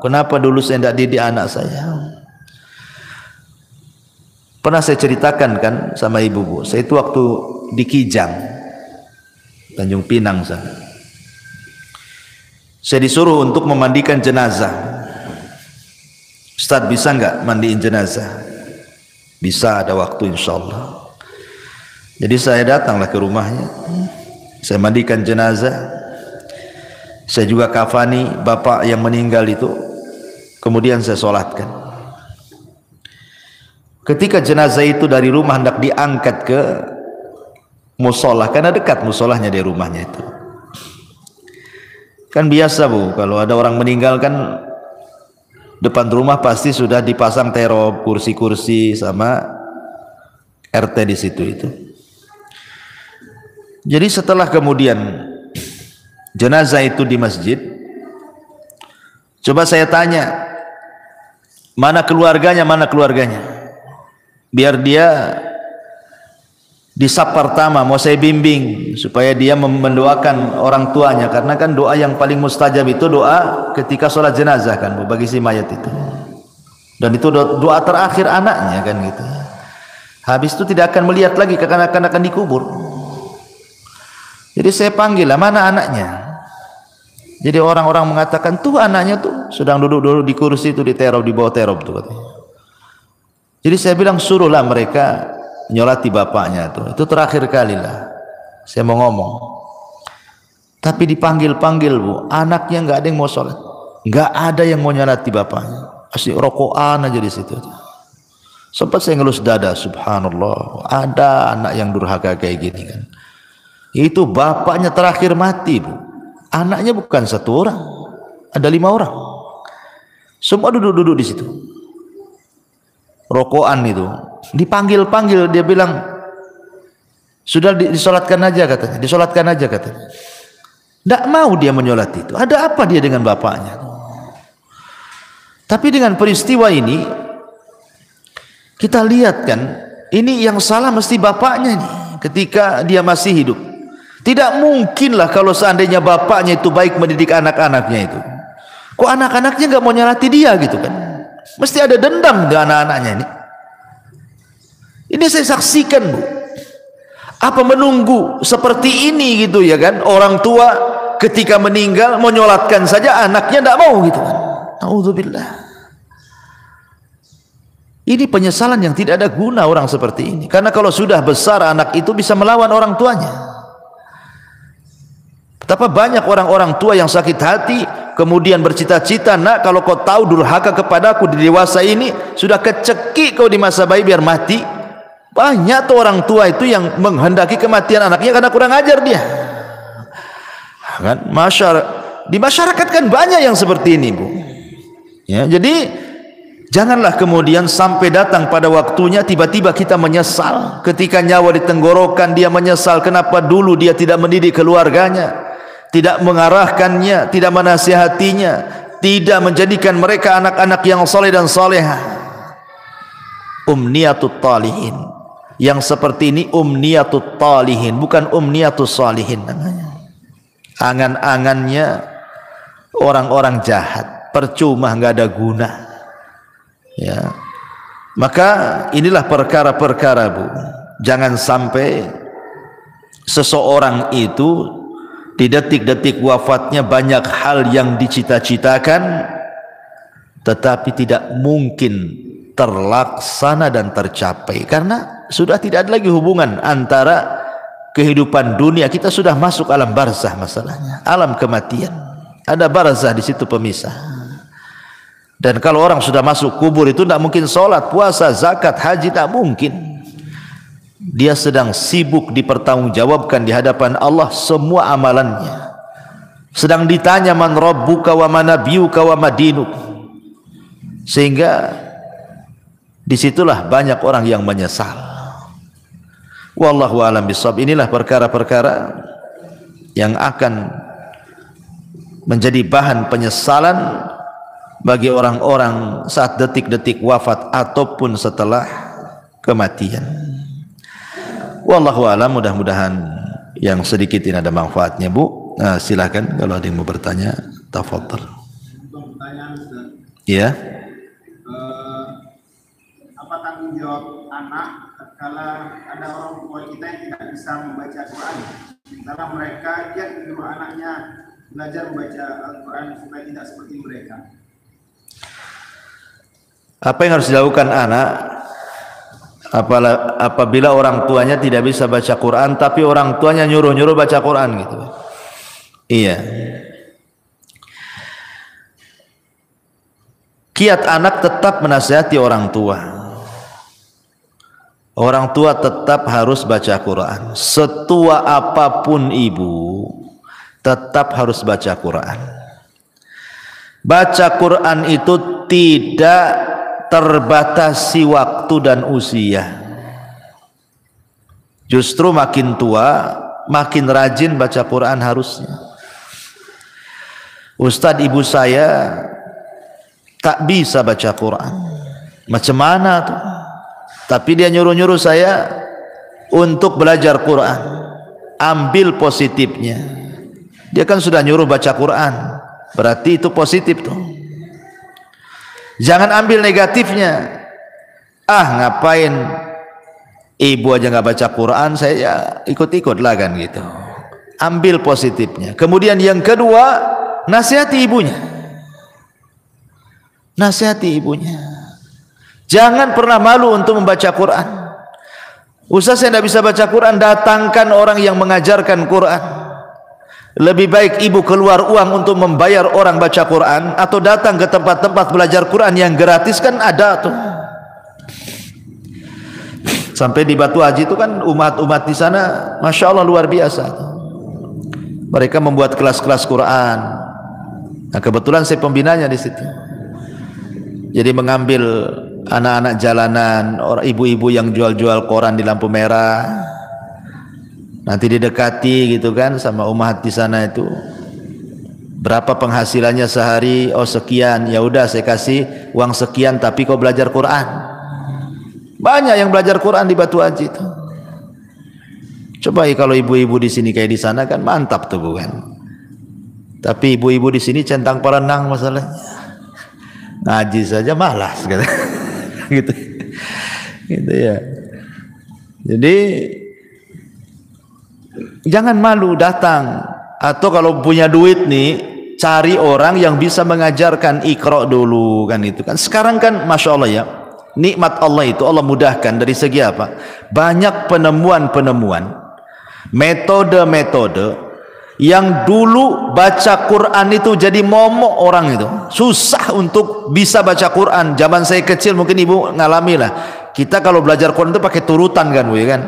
kenapa dulu saya tidak didik anak saya. Pernah saya ceritakan kan sama ibu, saya itu waktu di Kijang, Tanjung Pinang sana, saya disuruh untuk memandikan jenazah. Ustaz, bisa enggak mandiin jenazah? Bisa, ada waktu insyaallah. Jadi saya datanglah ke rumahnya, saya mandikan jenazah, saya juga kafani bapak yang meninggal itu, kemudian saya solatkan. Ketika jenazah itu dari rumah hendak diangkat ke musola, karena dekat musolahnya dari rumahnya itu. Kan biasa bu, kalau ada orang meninggal kan depan rumah pasti sudah dipasang terop, kursi-kursi sama RT di situ itu. Jadi setelah kemudian jenazah itu di masjid, coba saya tanya, mana keluarganya, mana keluarganya, biar dia di saf pertama mau saya bimbing supaya dia mendoakan orang tuanya, karena kan doa yang paling mustajab itu doa ketika sholat jenazah kan Bu, bagi si mayat itu, dan itu doa terakhir anaknya kan gitu. Habis itu tidak akan melihat lagi kekanak-kanak akan dikubur. Jadi saya panggil lah, mana anaknya? Jadi orang-orang mengatakan tuh anaknya tuh sedang duduk-duduk di kursi itu di terop, di bawah terop tuh katanya. Jadi saya bilang suruhlah mereka nyolati bapaknya tuh. Itu terakhir kali lah saya mau ngomong. Tapi dipanggil-panggil Bu, anaknya nggak ada yang mau sholat, nggak ada yang mau nyolati bapaknya, asik rokokan aja di situ. Sempat saya ngelus dada, subhanallah, ada anak yang durhaka kayak gini kan. Itu bapaknya terakhir mati Bu, anaknya bukan satu orang, ada 5 orang, semua duduk-duduk di situ. Rokokan itu dipanggil-panggil, dia bilang sudah disolatkan aja katanya, disolatkan aja katanya. Tidak mau dia menyolat itu. Ada apa dia dengan bapaknya? Tapi dengan peristiwa ini kita lihat kan, ini yang salah mesti bapaknya nih ketika dia masih hidup. Tidak mungkinlah kalau seandainya bapaknya itu baik mendidik anak-anaknya itu, kok anak-anaknya nggak mau nyolati dia gitu kan? Mesti ada dendam dengan anak-anaknya ini. Ini saya saksikan Bu. Apa menunggu seperti ini gitu ya kan? Orang tua ketika meninggal mau nyolatkan saja anaknya tidak mau gitu kan? Nauzubillah. Ini penyesalan yang tidak ada guna orang seperti ini. Karena kalau sudah besar anak itu bisa melawan orang tuanya. Betapa banyak orang-orang tua yang sakit hati kemudian bercita-cita, nak kalau kau tahu durhaka kepadaku di dewasa ini, sudah kecekik kau di masa bayi biar mati. Banyak tuh orang tua itu yang menghendaki kematian anaknya karena kurang ajar dia kan. Di masyarakat kan banyak yang seperti ini Bu ya. Jadi janganlah kemudian sampai datang pada waktunya tiba-tiba kita menyesal. Ketika nyawa di tenggorokan dia menyesal kenapa dulu dia tidak mendidik keluarganya, tidak mengarahkannya, tidak menasihatinya, tidak menjadikan mereka anak-anak yang saleh dan salehah. Umniyatut talihin, yang seperti ini umniyatut talihin, bukan umniyatus salihin namanya. Angan-angannya orang-orang jahat, percuma, nggak ada guna ya. Maka inilah perkara-perkara Bu, jangan sampai seseorang itu di detik-detik wafatnya banyak hal yang dicita-citakan tetapi tidak mungkin terlaksana dan tercapai karena sudah tidak ada lagi hubungan antara kehidupan dunia. Kita sudah masuk alam barzah, masalahnya alam kematian, ada barzah di situ pemisah. Dan kalau orang sudah masuk kubur itu tidak mungkin sholat, puasa, zakat, haji, tak mungkin. Dia sedang sibuk dipertanggungjawabkan di hadapan Allah semua amalannya, sedang ditanya man rabbuka wa man nabiyuka wa madinuk. Sehingga disitulah banyak orang yang menyesal. Wallahu a'lam bishawab. Inilah perkara-perkara yang akan menjadi bahan penyesalan bagi orang-orang saat detik-detik wafat ataupun setelah kematian. Wallahu a'lam. Mudah-mudahan yang sedikit ini ada manfaatnya Bu. Nah, silakan kalau ada yang mau bertanya, tafadhal. Iya. Apa tanggung jawab anak tatkala ada orang tua kita yang tidak bisa membaca Quran, sementara mereka giat menyuruh anaknya belajar membaca Al-Quran supaya tidak seperti mereka? Apa yang harus dilakukan anak apabila orang tuanya tidak bisa baca Quran tapi orang tuanya nyuruh-nyuruh baca Quran gitu? Iya. Kiat anak tetap menasihati orang tua. Orang tua tetap harus baca Quran. Setua apapun ibu, tetap harus baca Quran. Baca Quran itu tidak terbatasi waktu dan usia. Justru makin tua, makin rajin baca Quran harusnya. Ustadz ibu saya tak bisa baca Quran. Macam mana tuh? Tapi dia nyuruh-nyuruh saya untuk belajar Quran. Ambil positifnya. Dia kan sudah nyuruh baca Quran, berarti itu positif tuh. Jangan ambil negatifnya. Ah, ngapain ibu aja nggak baca Quran, saya ya ikut-ikut lah kan gitu. Ambil positifnya. Kemudian yang kedua, nasihati ibunya. Nasihati ibunya. Jangan pernah malu untuk membaca Quran. Ustaz, saya tidak bisa baca Quran, datangkan orang yang mengajarkan Quran. Lebih baik ibu keluar uang untuk membayar orang baca Quran atau datang ke tempat-tempat belajar Quran yang gratis, kan ada tuh. Sampai di Batu Haji itu kan umat-umat di sana, masya Allah luar biasa. Mereka membuat kelas-kelas Quran. Nah, kebetulan saya pembinanya di situ. Jadi mengambil anak-anak jalanan, orang ibu-ibu yang jual-jual koran di lampu merah, nanti didekati gitu kan sama umat di sana itu. Berapa penghasilannya sehari? Oh sekian. Ya udah saya kasih uang sekian, tapi kau belajar Quran. Banyak yang belajar Quran di Batu Haji itu. Coba kalau ibu-ibu di sini kayak di sana kan mantap tuh bukan? Tapi ibu-ibu di sini centang perenang masalahnya. Ngaji saja malas gitu. Gitu ya. Jadi jangan malu datang, atau kalau punya duit nih cari orang yang bisa mengajarkan Iqra dulu kan itu kan. Sekarang kan masya Allah ya, nikmat Allah itu Allah mudahkan dari segi apa? Banyak penemuan-penemuan, metode-metode yang dulu baca Quran itu jadi momok orang itu, susah untuk bisa baca Quran. Zaman saya kecil mungkin ibu ngalami lah, kita kalau belajar Quran itu pakai turutan kan bu ya kan,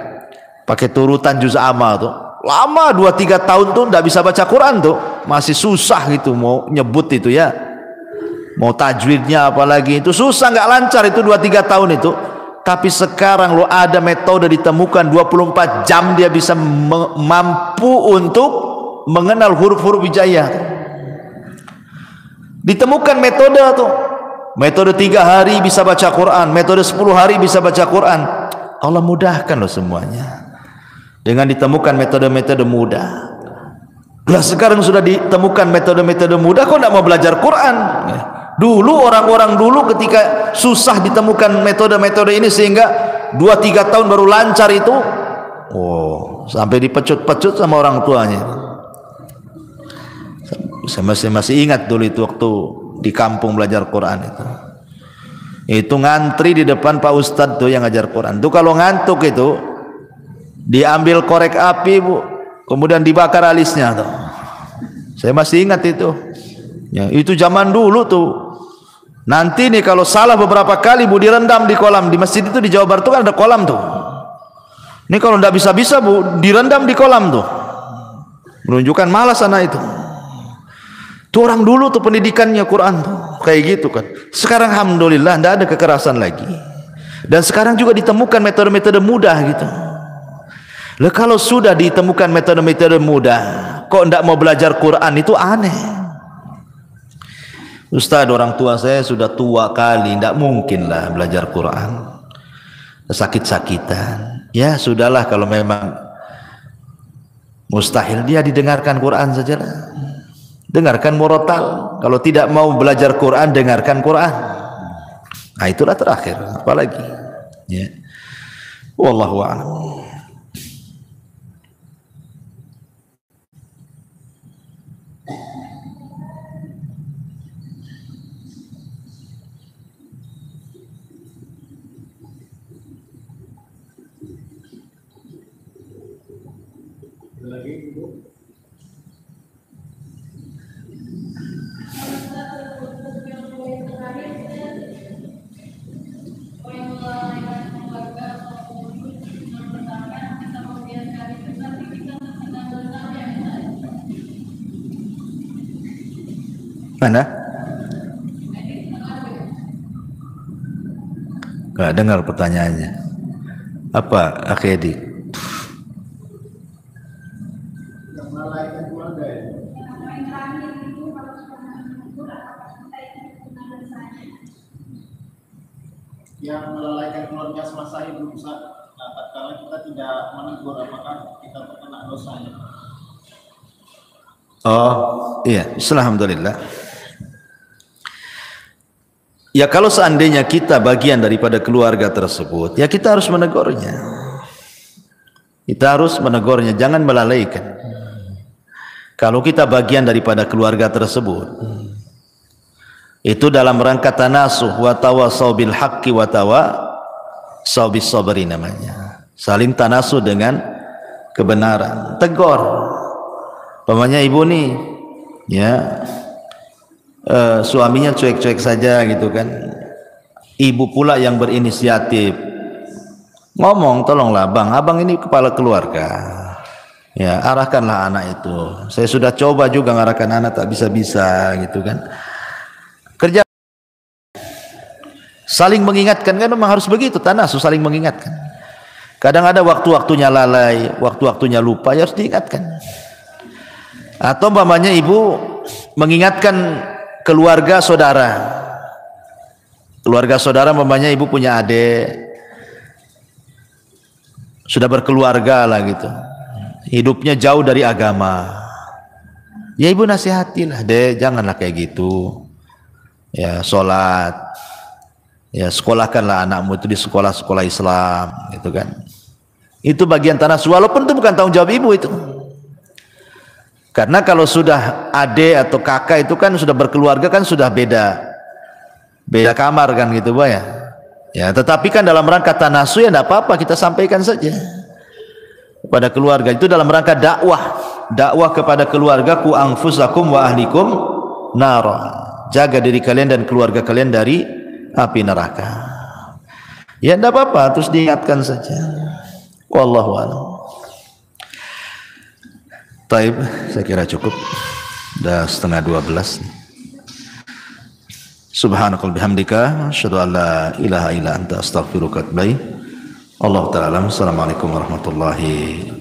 pakai turutan juz amma tuh, lama 2-3 tahun tuh nggak bisa baca Quran tuh, masih susah gitu mau nyebut itu ya, mau tajwidnya apalagi itu susah, nggak lancar itu 2-3 tahun itu. Tapi sekarang lo ada metode ditemukan 24 jam dia bisa mampu untuk mengenal huruf-huruf hijaiyah. Ditemukan metode tuh, metode 3 hari bisa baca Quran, metode 10 hari bisa baca Quran. Allah mudahkan loh semuanya dengan ditemukan metode-metode mudah. Lah sekarang sudah ditemukan metode-metode mudah, kok tidak mau belajar Quran? Dulu orang-orang dulu ketika susah ditemukan metode-metode ini sehingga 2-3 tahun baru lancar itu, oh sampai dipecut-pecut sama orang tuanya. Saya masih ingat dulu itu waktu di kampung belajar Quran itu ngantri di depan Pak Ustadz tuh yang ngajar Quran tuh, kalau ngantuk itu diambil korek api bu, kemudian dibakar alisnya tuh. Saya masih ingat itu ya, itu zaman dulu tuh. Nanti nih kalau salah beberapa kali bu, direndam di kolam. Di masjid itu di Jawa Barat tuh kan ada kolam tuh. Ini kalau ndak bisa-bisa bu, direndam di kolam tuh, menunjukkan malas anak itu. Tuh orang dulu tuh pendidikannya Quran tuh kayak gitu kan. Sekarang alhamdulillah tidak ada kekerasan lagi, dan sekarang juga ditemukan metode-metode mudah gitu. Lah kalau sudah ditemukan metode-metode mudah, kok tidak mau belajar Quran, itu aneh. Ustaz, orang tua saya sudah tua kali, tidak mungkin lah belajar Quran, sakit-sakitan. Ya sudahlah, kalau memang mustahil dia didengarkan Quran saja lah. Dengarkan murotal. Kalau tidak mau belajar Quran, dengarkan Quran. Nah itulah terakhir, apalagi ya. Wallahu a'lam. Lagi ibu. Mana? Gak dengar pertanyaannya. Apa Akhedi? Yang melalaikan keluarga semasa hidup tatkala kita tidak menegur, apakah kita terkena dosanya? Oh iya, alhamdulillah. Ya kalau seandainya kita bagian daripada keluarga tersebut, ya kita harus menegurnya. Kita harus menegurnya, jangan melalaikan. Kalau kita bagian daripada keluarga tersebut, itu dalam rangka tanasuh wa tawasau bil haqqi wa tawasau bis sabri namanya. Saling tanasuh dengan kebenaran. Tegur. Pamannya ibu nih, ya suaminya cuek-cuek saja gitu kan. Ibu pula yang berinisiatif ngomong, tolonglah bang, abang ini kepala keluarga, ya arahkanlah anak itu. Saya sudah coba juga ngarahkan anak, tak bisa-bisa gitu kan. Kerja saling mengingatkan, kan memang harus begitu, tanasuh saling mengingatkan. Kadang ada waktu-waktunya lalai, waktu-waktunya lupa, ya harus diingatkan. Atau umpamanya ibu mengingatkan keluarga saudara. Keluarga saudara umpamanya ibu punya adik, sudah berkeluarga lah gitu. Hidupnya jauh dari agama. Ya ibu nasihatilah, dek janganlah kayak gitu. Ya sholat. Ya sekolahkanlah anakmu itu di sekolah-sekolah Islam gitu kan. Itu bagian tanasuh, walaupun itu bukan tanggung jawab ibu itu. Karena kalau sudah adik atau kakak itu kan sudah berkeluarga, kan sudah beda kamar kan gitu Pak ya. Ya tetapi kan dalam rangka tanasuh ya tidak apa-apa, kita sampaikan saja kepada keluarga. Itu dalam rangka dakwah kepada keluarga, ku anfusakum wa ahlikum nara. Jaga diri kalian dan keluarga kalian dari api neraka. Ya tidak apa-apa, terus diingatkan saja. Wallahu a'lam. Taib, saya kira cukup. Dah 11:30. Subhanakal bihamdika, asyhadu an la ilaha illa anta astaghfiruka wa atubu ilaik. Allah ta'ala. Assalamualaikum warahmatullahi